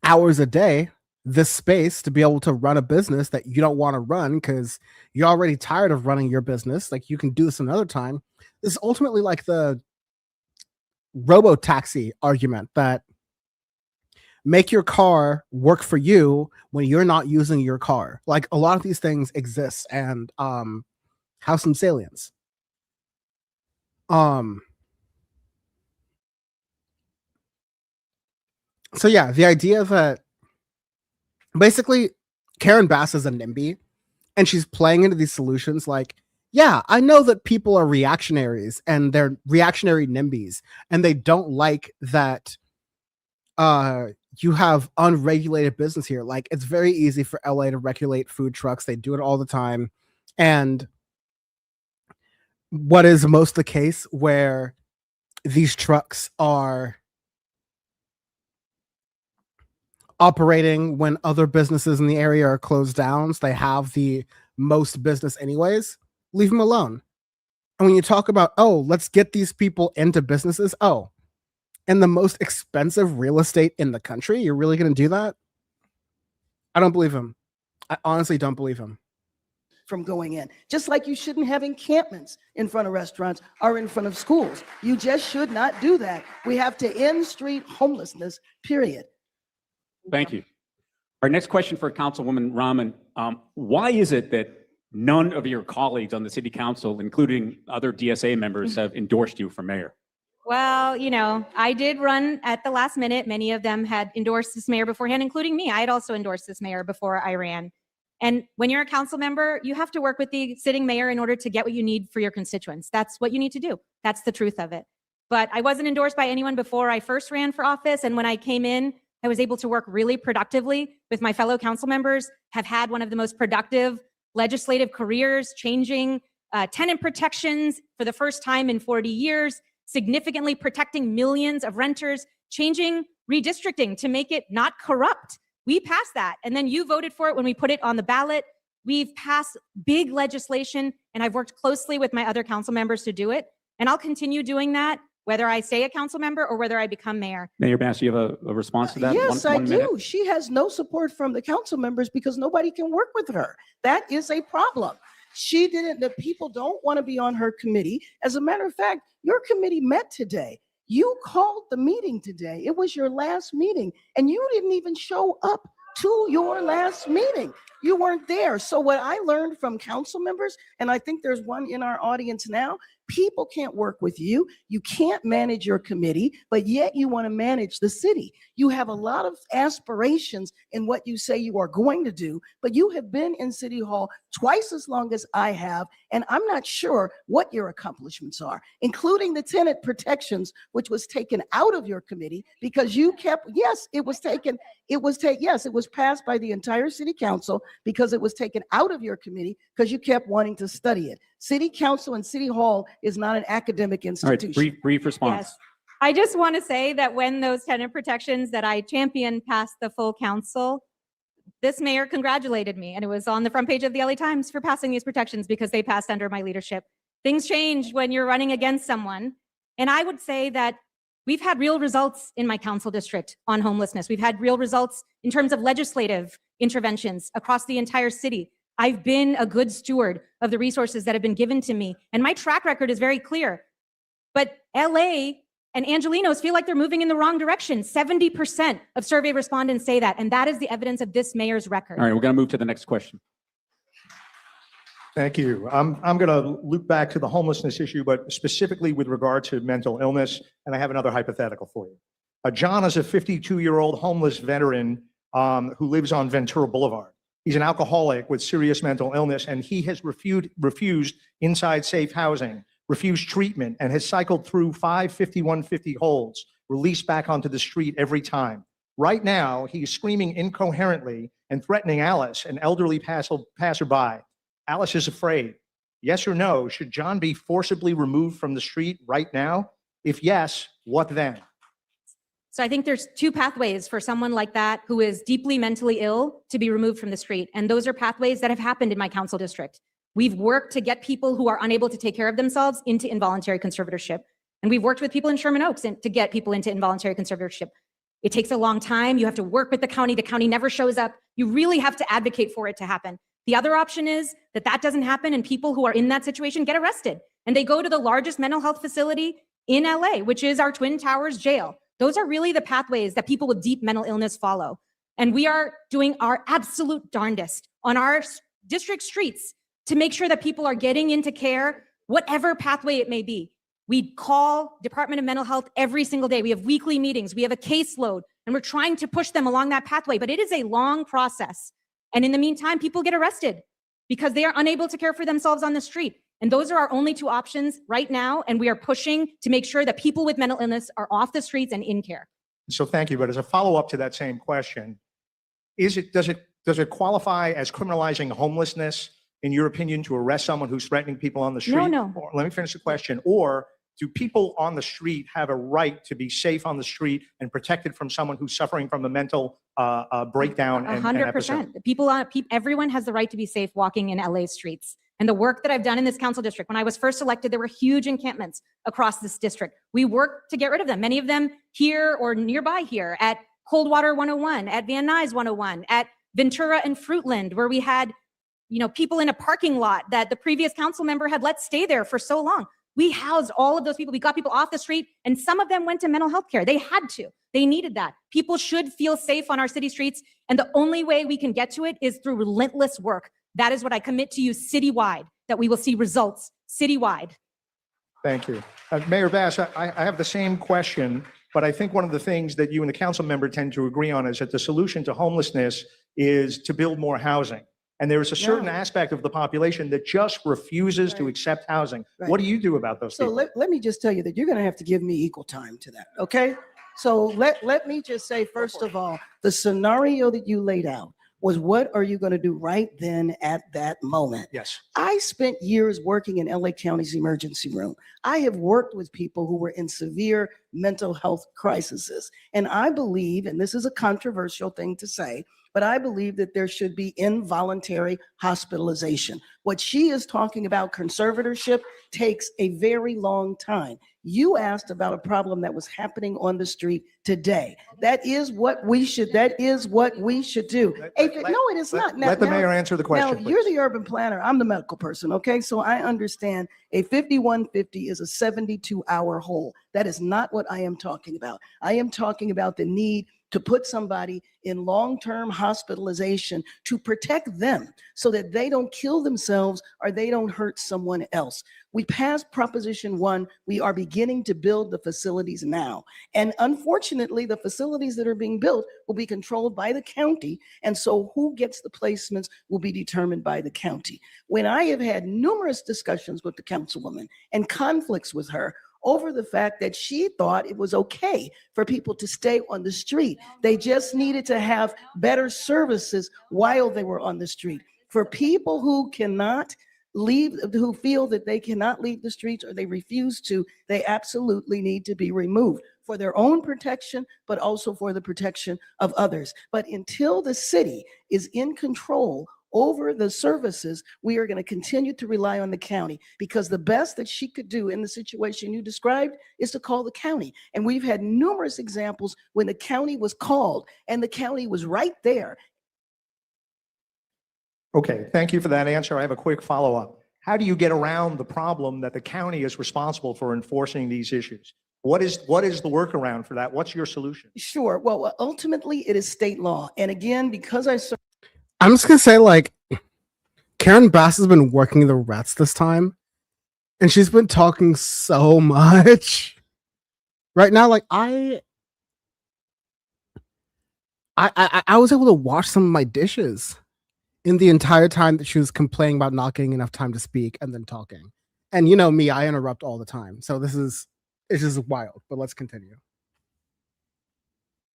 hours a day, this space to be able to run a business that you don't want to run because you're already tired of running your business. Like, you can do this another time. This is ultimately like the robo-taxi argument that make your car work for you when you're not using your car. Like, a lot of these things exist and have some salience. So yeah, the idea that basically Karen Bass is a NIMBY and she's playing into these solutions like, Yeah, I know that people are reactionaries and they're reactionary NIMBYs, and they don't like that you have unregulated business here. Like, it's very easy for LA to regulate food trucks. They do it all the time. And what is most the case where these trucks are operating when other businesses in the area are closed down, so they have the most business anyways, leave them alone. And when you talk about, oh, let's get these people into businesses, oh, and the most expensive real estate in the country, you're really going to do that? I don't believe him. I honestly don't believe him. From going in, just like you shouldn't have encampments in front of restaurants or in front of schools. You just should not do that. We have to end street homelessness, period. Thank you. Our next question for Councilwoman Raman. Why is it that none of your colleagues on the city council, including other DSA members, have endorsed you for mayor? Well, you know, I did run at the last minute. Many of them had endorsed this mayor beforehand, including me. I had also endorsed this mayor before I ran. And when you're a council member, you have to work with the sitting mayor in order to get what you need for your constituents. That's what you need to do. That's the truth of it. But I wasn't endorsed by anyone before I first ran for office. And when I came in, I was able to work really productively with my fellow council members, have had one of the most productive legislative careers, changing tenant protections for the first time in 40 years, significantly protecting millions of renters, changing redistricting to make it not corrupt. We passed that. And then you voted for it when we put it on the ballot. We've passed big legislation, and I've worked closely with my other council members to do it. And I'll continue doing that, whether I stay a council member or whether I become mayor. Mayor Bass, you have a response to that? Yes, I One minute. do. She has no support from the council members because nobody can work with her. That is a problem. She didn't, the people don't want to be on her committee. As a matter of fact, your committee met today. You called the meeting today. It was your last meeting, and you didn't even show up to your last meeting. You weren't there. So what I learned from council members, and I think there's one in our audience now, people can't work with you. You can't manage your committee, but yet you want to manage the city. You have a lot of aspirations in what you say you are going to do, but you have been in City Hall twice as long as I have, and I'm not sure what your accomplishments are, including the tenant protections, which was taken out of your committee because you kept, yes, it was passed by the entire city council because it was taken out of your committee because you kept wanting to study it. City council and City Hall is not an academic institution. All right, brief response. Yes. I just want to say that when those tenant protections that I championed passed the full council, this mayor congratulated me, and it was on the front page of the LA Times for passing these protections because they passed under my leadership. Things change when you're running against someone. And I would say that we've had real results in my council district on homelessness. We've had real results in terms of legislative interventions across the entire city. I've been a good steward of the resources that have been given to me, and my track record is very clear. But LA and Angelenos feel like they're moving in the wrong direction. 70% of survey respondents say that, and that is the evidence of this mayor's record. All right, we're going to move to the next question. Thank you. I'm going to loop back to the homelessness issue, but specifically with regard to mental illness, and I have another hypothetical for you. John is a 52-year-old homeless veteran who lives on Ventura Boulevard. He's an alcoholic with serious mental illness, and he has refused inside safe housing, refused treatment, and has cycled through 5 5150 holds, released back onto the street every time. Right now, he's screaming incoherently and threatening Alice, an elderly passerby. Alice is afraid. Yes or no, should John be forcibly removed from the street right now? If yes, what then? So I think there's two pathways for someone like that who is deeply mentally ill to be removed from the street. And those are pathways that have happened in my council district. We've worked to get people who are unable to take care of themselves into involuntary conservatorship. And we've worked with people in Sherman Oaks to get people into involuntary conservatorship. It takes a long time. You have to work with the county. The county never shows up. You really have to advocate for it to happen. The other option is that that doesn't happen and people who are in that situation get arrested and they go to the largest mental health facility in LA, which is our Twin Towers jail. Those are really the pathways that people with deep mental illness follow. And we are doing our absolute darndest on our district streets to make sure that people are getting into care, whatever pathway it may be. We call Department of Mental Health every single day. We have weekly meetings. We have a caseload, and we're trying to push them along that pathway, but it is a long process. And in the meantime, people get arrested because they are unable to care for themselves on the street. And And those are our only two options right now. And we are pushing to make sure that people with mental illness are off the streets and in care. So thank you. But as a follow-up to that same question, does it qualify as criminalizing homelessness, in your opinion, to arrest someone who's threatening people on the street? No. Or, let me finish the question. Or do people on the street have a right to be safe on the street and protected from someone who's suffering from a mental breakdown and episode? 100%. Everyone has the right to be safe walking in LA streets. And the work that I've done in this council district, when I was first elected, there were huge encampments across this district. We worked to get rid of them, many of them here or nearby here at Coldwater 101, at Van Nuys 101, at Ventura and Fruitland, where we had, people in a parking lot that the previous council member had let stay there for so long. We housed all of those people. We got people off the street, and some of them went to mental health care. They had to. They needed that. People should feel safe on our city streets, and the only way we can get to it is through relentless work. That is what I commit to you citywide, that we will see results citywide. Thank you. Mayor Bass, I have the same question, but I think one of the things that you and the council member tend to agree on is that the solution to homelessness is to build more housing. And there is a certain aspect of the population that just refuses to accept housing. Right. What do you do about those So people? let me just tell you that you're going to have to give me equal time to that, okay? So let me just say, first of all, the scenario that you laid out was, what are you going to do right then at that moment? Yes. I spent years working in LA County's emergency room. I have worked with people who were in severe mental health crises. And I believe, and this is a controversial thing to say, but I believe that there should be involuntary hospitalization. What she is talking about, conservatorship, takes a very long time. You asked about a problem that was happening on the street today. That is what we should do. No, it is not. Let the mayor answer the question, Now, you're please. the urban planner. I'm the medical person, okay? So I understand a 5150 is a 72-hour hole. That is not what I am talking about. I am talking about the need to put somebody in long-term hospitalization to protect them so that they don't kill themselves or they don't hurt someone else. We passed Proposition 1. We are beginning to build the facilities now. And unfortunately, the facilities that are being built will be controlled by the county. And so who gets the placements will be determined by the county. When I have had numerous discussions with the councilwoman and conflicts with her over the fact that she thought it was okay for people to stay on the street. They just needed to have better services while they were on the street. For people who cannot leave, who feel that they cannot leave the streets or they refuse to, they absolutely need to be removed for their own protection, but also for the protection of others. But until the city is in control over the services, we are going to continue to rely on the county, because the best that she could do in the situation you described is to call the county. And we've had numerous examples when the county was called and the county was right there. Okay, thank you for that answer. I have a quick follow-up. How do you get around the problem that the county is responsible for enforcing these issues? What is the workaround for that? What's your solution? Sure. Well, ultimately, it is state law. And again, because I'm just gonna say, like, Karen Bass has been working the rats this time, and she's been talking so much right now. Like, I was able to wash some of my dishes in the entire time that she was complaining about not getting enough time to speak and then talking. And you know me, I interrupt all the time. So it's just wild, but let's continue.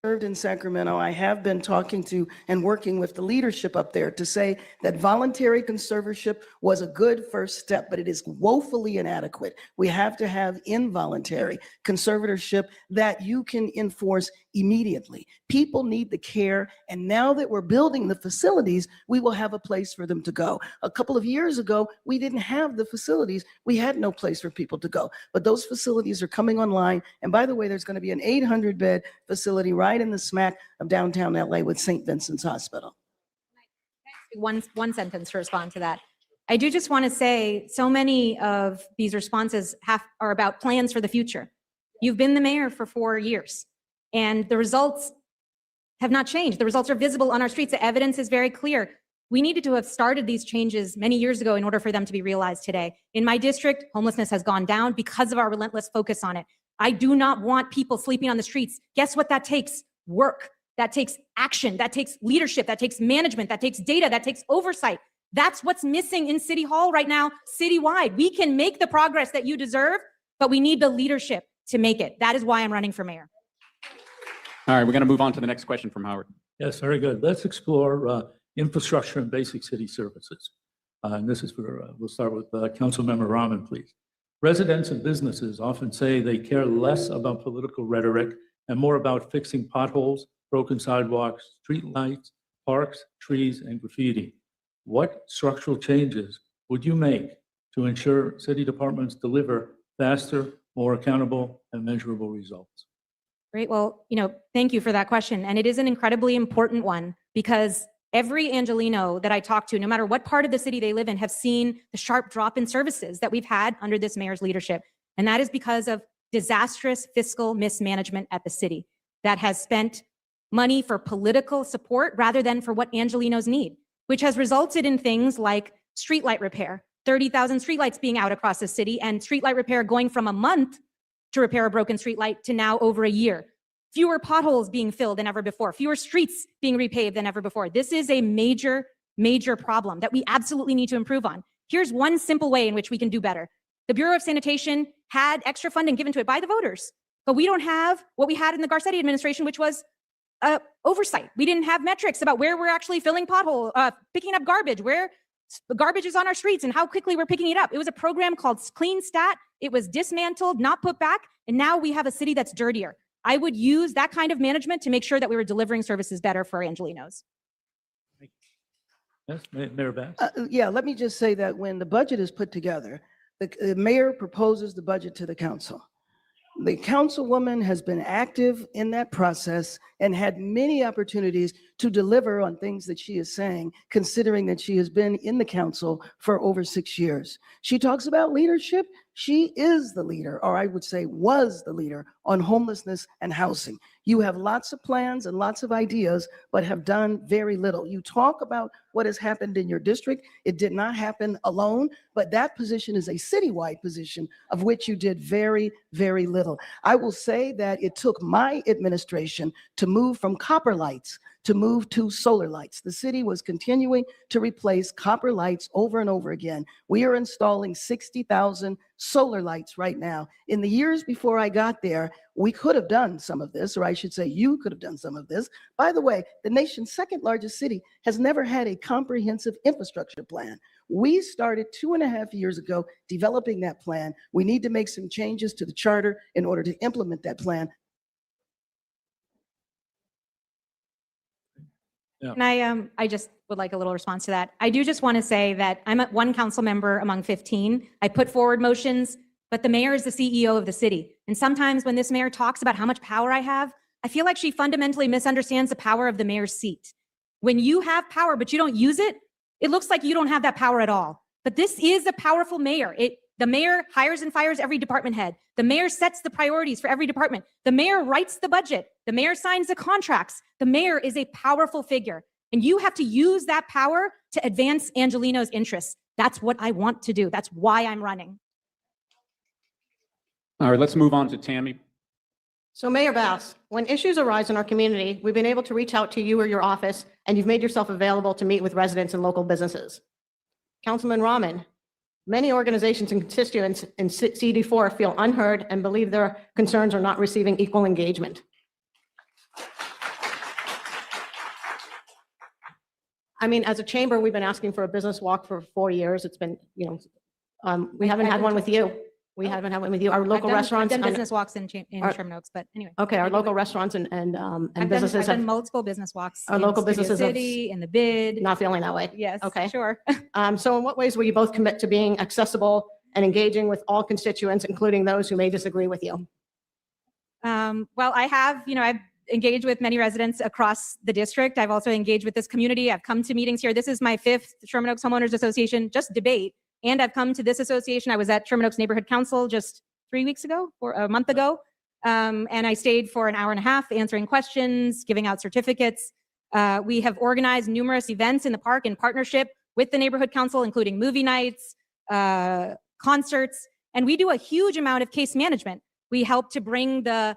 served in Sacramento, I have been talking to and working with the leadership up there to say that voluntary conservatorship was a good first step, but it is woefully inadequate. We have to have involuntary conservatorship that you can enforce immediately. People need the care, and now that we're building the facilities, we will have a place for them to go. A couple of years ago, we didn't have the facilities. We had no place for people to go, but those facilities are coming online. And by the way, there's going to be an 800-bed facility right in the smack of downtown LA with St. Vincent's Hospital. One sentence to respond to that. I do just want to say, so many of these responses are about plans for the future. You've been the mayor for 4 years, and the results have not changed. The results are visible on our streets. The evidence is very clear. We needed to have started these changes many years ago in order for them to be realized today. In my district, homelessness has gone down because of our relentless focus on it. I do not want people sleeping on the streets. Guess what that takes? Work. That takes action. That takes leadership. That takes management. That takes data. That takes oversight. That's what's missing in City Hall right now, citywide. We can make the progress that you deserve, but we need the leadership to make it. That is why I'm running for mayor. All right, we're going to move on to the next question from Howard. Yes, very good. Let's explore infrastructure and basic city services. And this is for, we'll start with Councilmember Raman, please. Residents and businesses often say they care less about political rhetoric and more about fixing potholes, broken sidewalks, street lights, parks, trees, and graffiti. What structural changes would you make to ensure city departments deliver faster, more accountable, and measurable results? Great. Well, thank you for that question. And it is an incredibly important one because every Angelino that I talk to, no matter what part of the city they live in, have seen the sharp drop in services that we've had under this mayor's leadership. And that is because of disastrous fiscal mismanagement at the city that has spent money for political support rather than for what Angelinos need, which has resulted in things like streetlight repair, 30,000 streetlights being out across the city, and streetlight repair going from a month to repair a broken streetlight to now over a year. Fewer potholes being filled than ever before, fewer streets being repaved than ever before. This is a major, major problem that we absolutely need to improve on. Here's one simple way in which we can do better. The Bureau of Sanitation had extra funding given to it by the voters, but we don't have what we had in the Garcetti administration, which was oversight. We didn't have metrics about where we're actually filling potholes, picking up garbage, where garbage is on our streets and how quickly we're picking it up. It was a program called Clean Stat. It was dismantled, not put back, and now we have a city that's dirtier. I would use that kind of management to make sure that we were delivering services better for Angelinos. Yes, Mayor Bass? Yeah, let me just say that when the budget is put together, the mayor proposes the budget to the council. The councilwoman has been active in that process and had many opportunities to deliver on things that she is saying, considering that she has been in the council for over 6 years. She talks about leadership. She is the leader, or I would say was the leader, on homelessness and housing. You have lots of plans and lots of ideas, but have done very little. You talk about what has happened in your district. It did not happen alone, but that position is a citywide position of which you did very, very little. I will say that it took my administration to move from copper lights to move to solar lights. The city was continuing to replace copper lights over and over again. We are installing 60,000 solar lights right now. In the years before I got there, we could have done some of this, or I should say you could have done some of this. By the way, the nation's second largest city has never had a comprehensive infrastructure plan. We started 2.5 years ago developing that plan. We need to make some changes to the charter in order to implement that plan. Yeah. And I just would like a little response to that. I do just want to say that I'm one council member among 15. I put forward motions, but the mayor is the CEO of the city. And sometimes when this mayor talks about how much power I have, I feel like she fundamentally misunderstands the power of the mayor's seat. When you have power, but you don't use it, it looks like you don't have that power at all. But this is a powerful mayor. The mayor hires and fires every department head. The mayor sets the priorities for every department. The mayor writes the budget. The mayor signs the contracts. The mayor is a powerful figure. And you have to use that power to advance Angelino's interests. That's what I want to do. That's why I'm running. All right, let's move on to Tammy. So Mayor Bass, when issues arise in our community, we've been able to reach out to you or your office, and you've made yourself available to meet with residents and local businesses. Councilman Raman, many organizations and constituents in CD4 feel unheard and believe their concerns are not receiving equal engagement. I mean, as a chamber, we've been asking for a business walk for 4 years. It's been, we haven't had one with you. We haven't had one with you. Our local restaurants. I've done business walks in Sherman Oaks, but anyway. Okay, our local restaurants and businesses I've done multiple business walks. Our local businesses have city, in the bid. not feeling that way. Yes, Okay. sure. So in what ways will you both commit to being accessible and engaging with all constituents, including those who may disagree with you? Well, I have, I've engaged with many residents across the district. I've also engaged with this community. I've come to meetings here. This is my 5th Sherman Oaks Homeowners Association, just debate. And I've come to this association. I was at Sherman Oaks Neighborhood Council just 3 weeks ago or a month ago. And I stayed for an hour and a half answering questions, giving out certificates. We have organized numerous events in the park in partnership with the Neighborhood Council, including movie nights, concerts, and we do a huge amount of case management. We help to bring the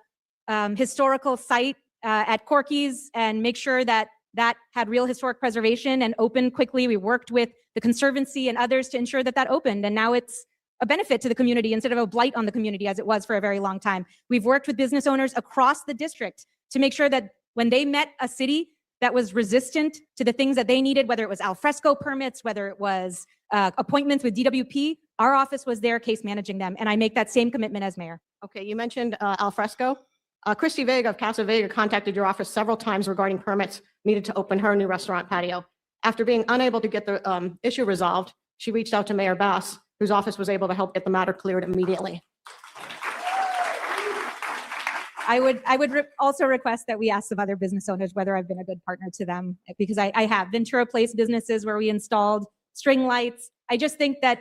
historical site at Corky's and make sure that that had real historic preservation and opened quickly. We worked with the Conservancy and others to ensure that that opened. And now it's a benefit to the community instead of a blight on the community as it was for a very long time. We've worked with business owners across the district to make sure that when they met a city that was resistant to the things that they needed, whether it was al fresco permits, whether it was appointments with DWP, our office was there case managing them. And I make that same commitment as mayor. Okay, you mentioned al fresco. Christy Vega of Casa Vega contacted your office several times regarding permits needed to open her new restaurant patio. After being unable to get the issue resolved, she reached out to Mayor Bass, whose office was able to help get the matter cleared immediately. I would also request that we ask some other business owners whether I've been a good partner to them, because I have. Ventura Place businesses where we installed string lights. I just think that,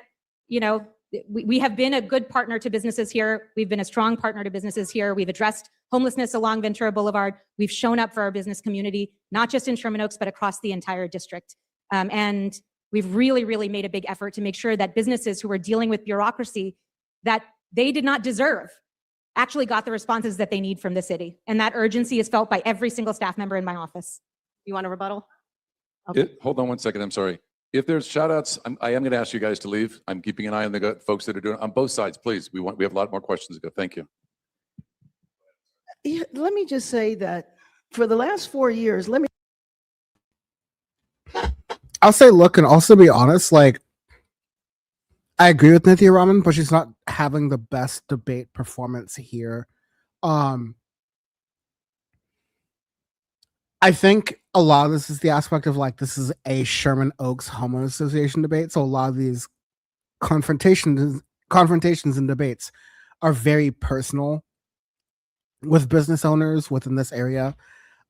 you know, we have been a good partner to businesses here. We've been a strong partner to businesses here. We've addressed homelessness along Ventura Boulevard. We've shown up for our business community, not just in Sherman Oaks, but across the entire district. And we've really, really made a big effort to make sure that businesses who are dealing with bureaucracy that they did not deserve actually got the responses that they need from the city. And that urgency is felt by every single staff member in my office. You want a rebuttal? Hold on one second, I'm sorry. If there's shout outs, I am going to ask you guys to leave. I'm keeping an eye on the folks that are doing it on both sides, please. We have a lot more questions to go. Thank you. Yeah, let me just say that for the last 4 years, I'll say, look, and also be honest, like, I agree with Nithya Raman, but she's not having the best debate performance here. I think a lot of this is the aspect of, like, this is a Sherman Oaks Homeowners Association debate. So a lot of these confrontations and debates are very personal with business owners within this area.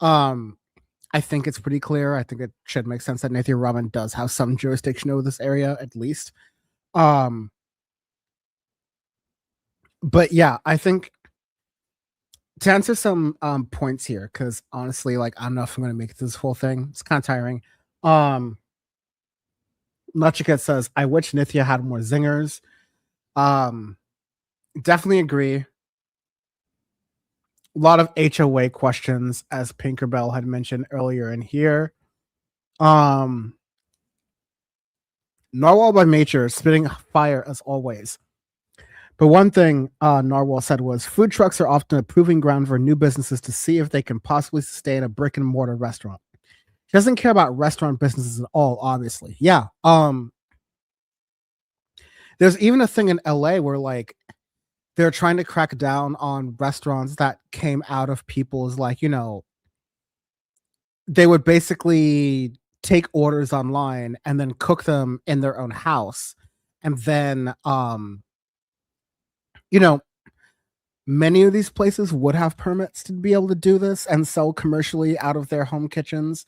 I think it's pretty clear. I think it should make sense that Nithya Raman does have some jurisdiction over this area, at least. But yeah, I think to answer some points here, because honestly, like, I don't know if I'm going to make it to this whole thing. It's kind of tiring. Machika says, I wish Nithya had more zingers. Definitely agree. A lot of HOA questions, as Pinkerbell had mentioned earlier in here. Narwhal by nature, spitting fire as always. But one thing Narwhal said was, food trucks are often a proving ground for new businesses to see if they can possibly sustain a brick and mortar restaurant. She doesn't care about restaurant businesses at all, obviously. Yeah. There's even a thing in LA where, like, they're trying to crack down on restaurants that came out of people's, like, you know, they would basically take orders online and then cook them in their own house. And then, you know, many of these places would have permits to be able to do this and sell commercially out of their home kitchens,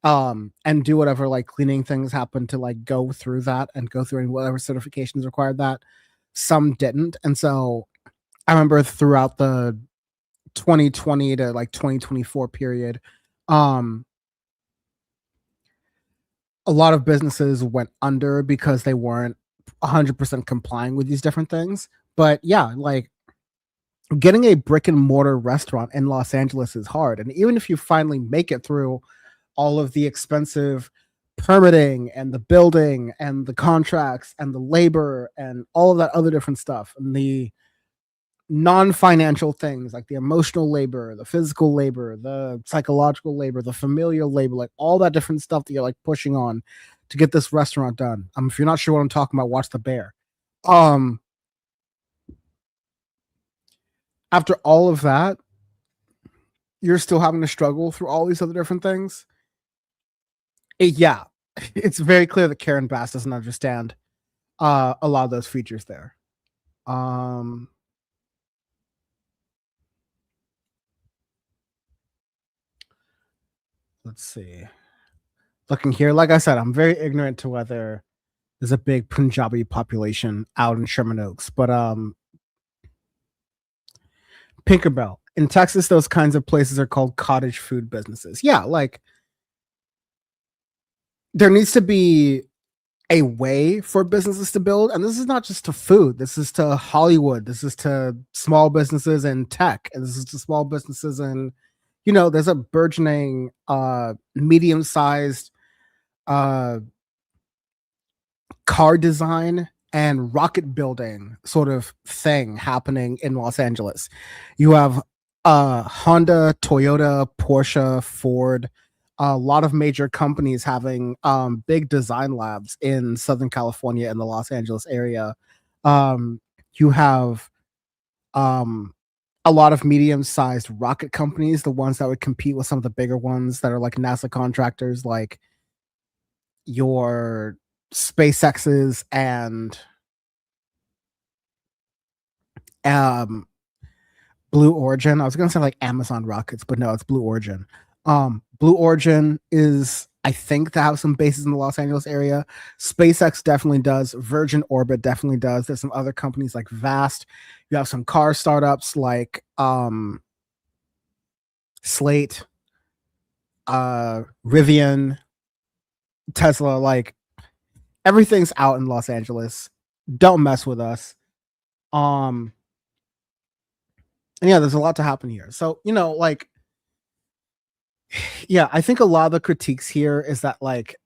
and do whatever, like, cleaning things happen to, like, go through that and go through whatever certifications required that. Some didn't. And so I remember throughout the 2020 to, like, 2024 period, a lot of businesses went under because they weren't 100% complying with these different things. But yeah, like, getting a brick and mortar restaurant in Los Angeles is hard. And even if you finally make it through all of the expensive permitting and the building and the contracts and the labor and all of that other different stuff, and the non-financial things like the emotional labor, the physical labor, the psychological labor, the familial labor, like all that different stuff that you're, like, pushing on to get this restaurant done. If you're not sure what I'm talking about, watch The Bear. After all of that, you're still having to struggle through all these other different things. Yeah, it's very clear that Karen Bass doesn't understand a lot of those features there. Let's see. Looking here, like I said, I'm very ignorant to whether there's a big Punjabi population out in Sherman Oaks, but Pinkerbell, in Texas, those kinds of places are called cottage food businesses. Yeah, like, there needs to be a way for businesses to build, and this is not just to food. This is to Hollywood. This is to small businesses in tech, and this is to small businesses in, there's a burgeoning medium-sized car design and rocket building sort of thing happening in Los Angeles. You have Honda, Toyota, Porsche, Ford, a lot of major companies having big design labs in Southern California and the Los Angeles area. You have a lot of medium-sized rocket companies, the ones that would compete with some of the bigger ones that are like NASA contractors, like your SpaceX's and Blue Origin. I was gonna say like Amazon rockets, but no, it's Blue Origin. Blue Origin is, I think, to have some bases in the Los Angeles area. SpaceX definitely does. Virgin Orbit definitely does. There's some other companies like Vast. You have some car startups like Slate, Rivian, Tesla. Like, everything's out in Los Angeles. Don't mess with us. And yeah, there's a lot to happen here. So, like, yeah, I think a lot of the critiques here is that, like,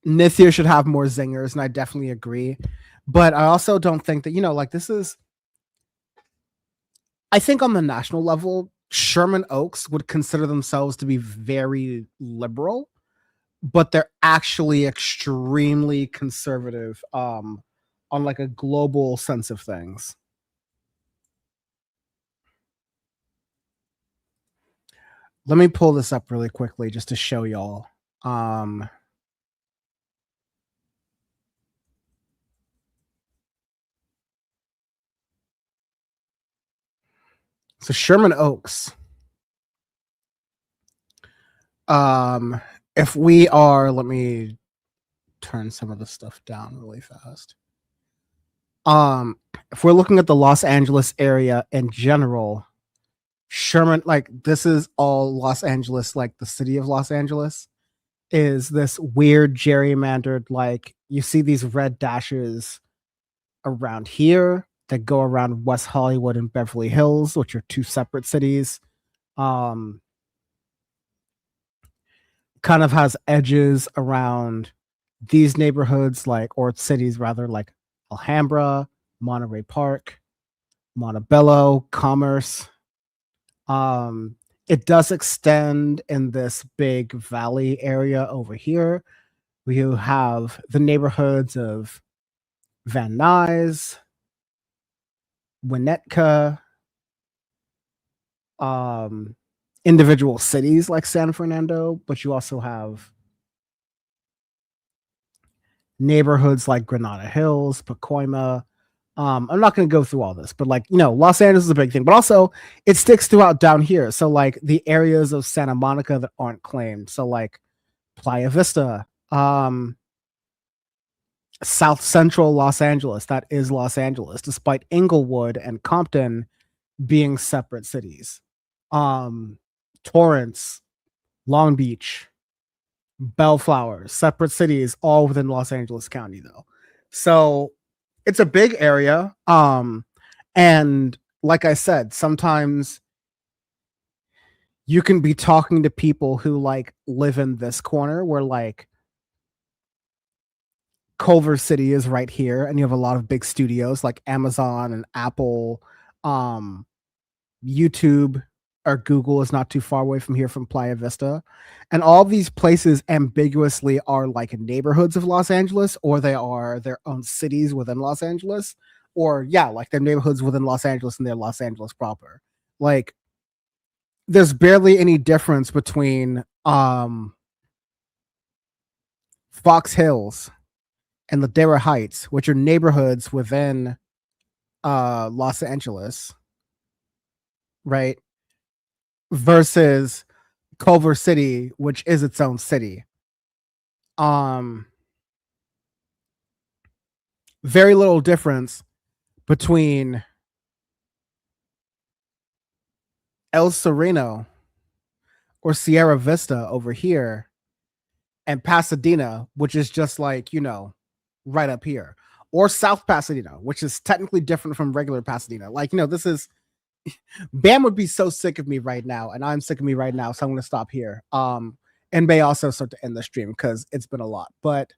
Nithya should have more zingers, and I definitely agree. But I also don't think that, like, this is, I think on the national level, Sherman Oaks would consider themselves to be very liberal, but they're actually extremely conservative on like a global sense of things. Let me pull this up really quickly just to show y'all. So Sherman Oaks. If we are, let me turn some of the stuff down really fast. If we're looking at the Los Angeles area in general, Sherman, like, this is all Los Angeles, like the city of Los Angeles is this weird gerrymandered, like, you see these red dashes around here that go around West Hollywood and Beverly Hills, which are two separate cities. Kind of has edges around these neighborhoods, like, or cities rather, like Alhambra, Monterey Park, Montebello, Commerce. It does extend in this big valley area over here. We have the neighborhoods of Van Nuys, Winnetka, individual cities like San Fernando, but you also have neighborhoods like Granada Hills, Pacoima. I'm not going to go through all this, but, like, Los Angeles is a big thing, but also it sticks throughout down here. So, like, the areas of Santa Monica that aren't claimed. So, like, Playa Vista, South Central Los Angeles, that is Los Angeles, despite Inglewood and Compton being separate cities. Torrance, Long Beach, Bellflower, separate cities, all within Los Angeles County, though. So it's a big area. And like I said, sometimes you can be talking to people who, like, live in this corner where, like, Culver City is right here, and you have a lot of big studios like Amazon and Apple. YouTube or Google is not too far away from here, from Playa Vista. And all these places ambiguously are like neighborhoods of Los Angeles, or they are their own cities within Los Angeles, or like they're neighborhoods within Los Angeles and they're Los Angeles proper. Like, there's barely any difference between Fox Hills and Ladera Heights, which are neighborhoods within Los Angeles, right? Versus Culver City, which is its own city. Very little difference between El Sereno or Sierra Vista over here and Pasadena, which is just like, right up here, or South Pasadena, which is technically different from regular Pasadena. Like, this is Bam would be so sick of me right now, and I'm sick of me right now, so I'm going to stop here. And may also start to end the stream because it's been a lot. But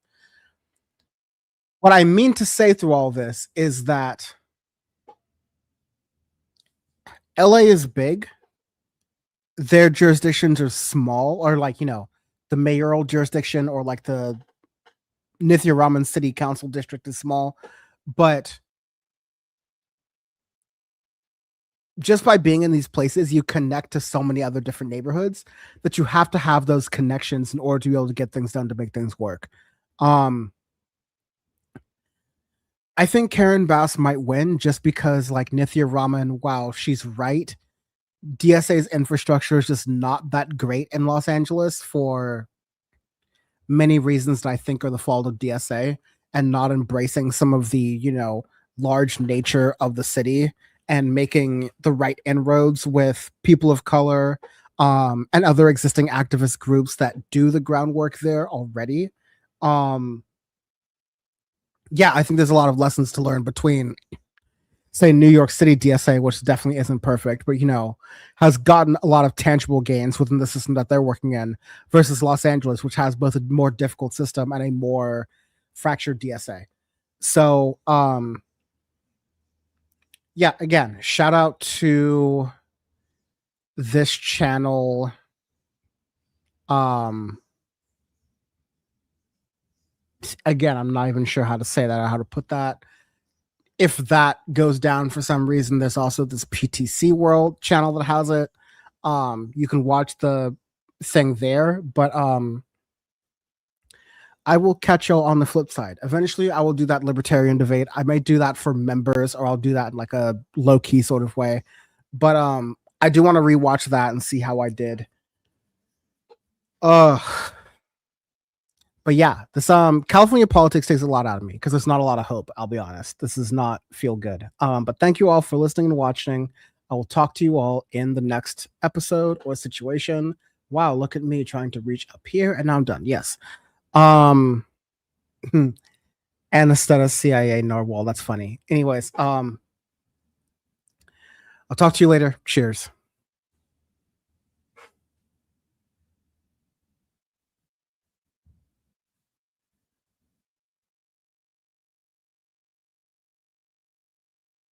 what I mean to say through all this is that LA is big. Their jurisdictions are small, or like, the mayoral jurisdiction or like the Nithya Raman City Council district is small. But just by being in these places, you connect to so many other different neighborhoods that you have to have those connections in order to be able to get things done, to make things work. I think Karen Bass might win just because, like, Nithya Raman, wow, she's right. DSA's infrastructure is just not that great in Los Angeles for many reasons that I think are the fault of DSA and not embracing some of the, large nature of the city and making the right inroads with people of color and other existing activist groups that do the groundwork there already. Yeah, I think there's a lot of lessons to learn between, say, New York City DSA, which definitely isn't perfect, but, has gotten a lot of tangible gains within the system that they're working in, versus Los Angeles, which has both a more difficult system and a more fractured DSA. So, yeah, again, shout out to this channel. Again, I'm not even sure how to say that or how to put that. If that goes down for some reason, there's also this PTC World channel that has it. You can watch the thing there, but I will catch y'all on the flip side. Eventually, I will do that libertarian debate. I might do that for members, or I'll do that in like a low-key sort of way. But I do want to rewatch that and see how I did. But yeah, this California politics takes a lot out of me because there's not a lot of hope. I'll be honest. This does not feel good. But thank you all for listening and watching. I will talk to you all in the next episode or situation. Wow, look at me trying to reach up here, and now I'm done. Yes. And instead of CIA Narwhal, that's funny. Anyways, I'll talk to you later. Cheers.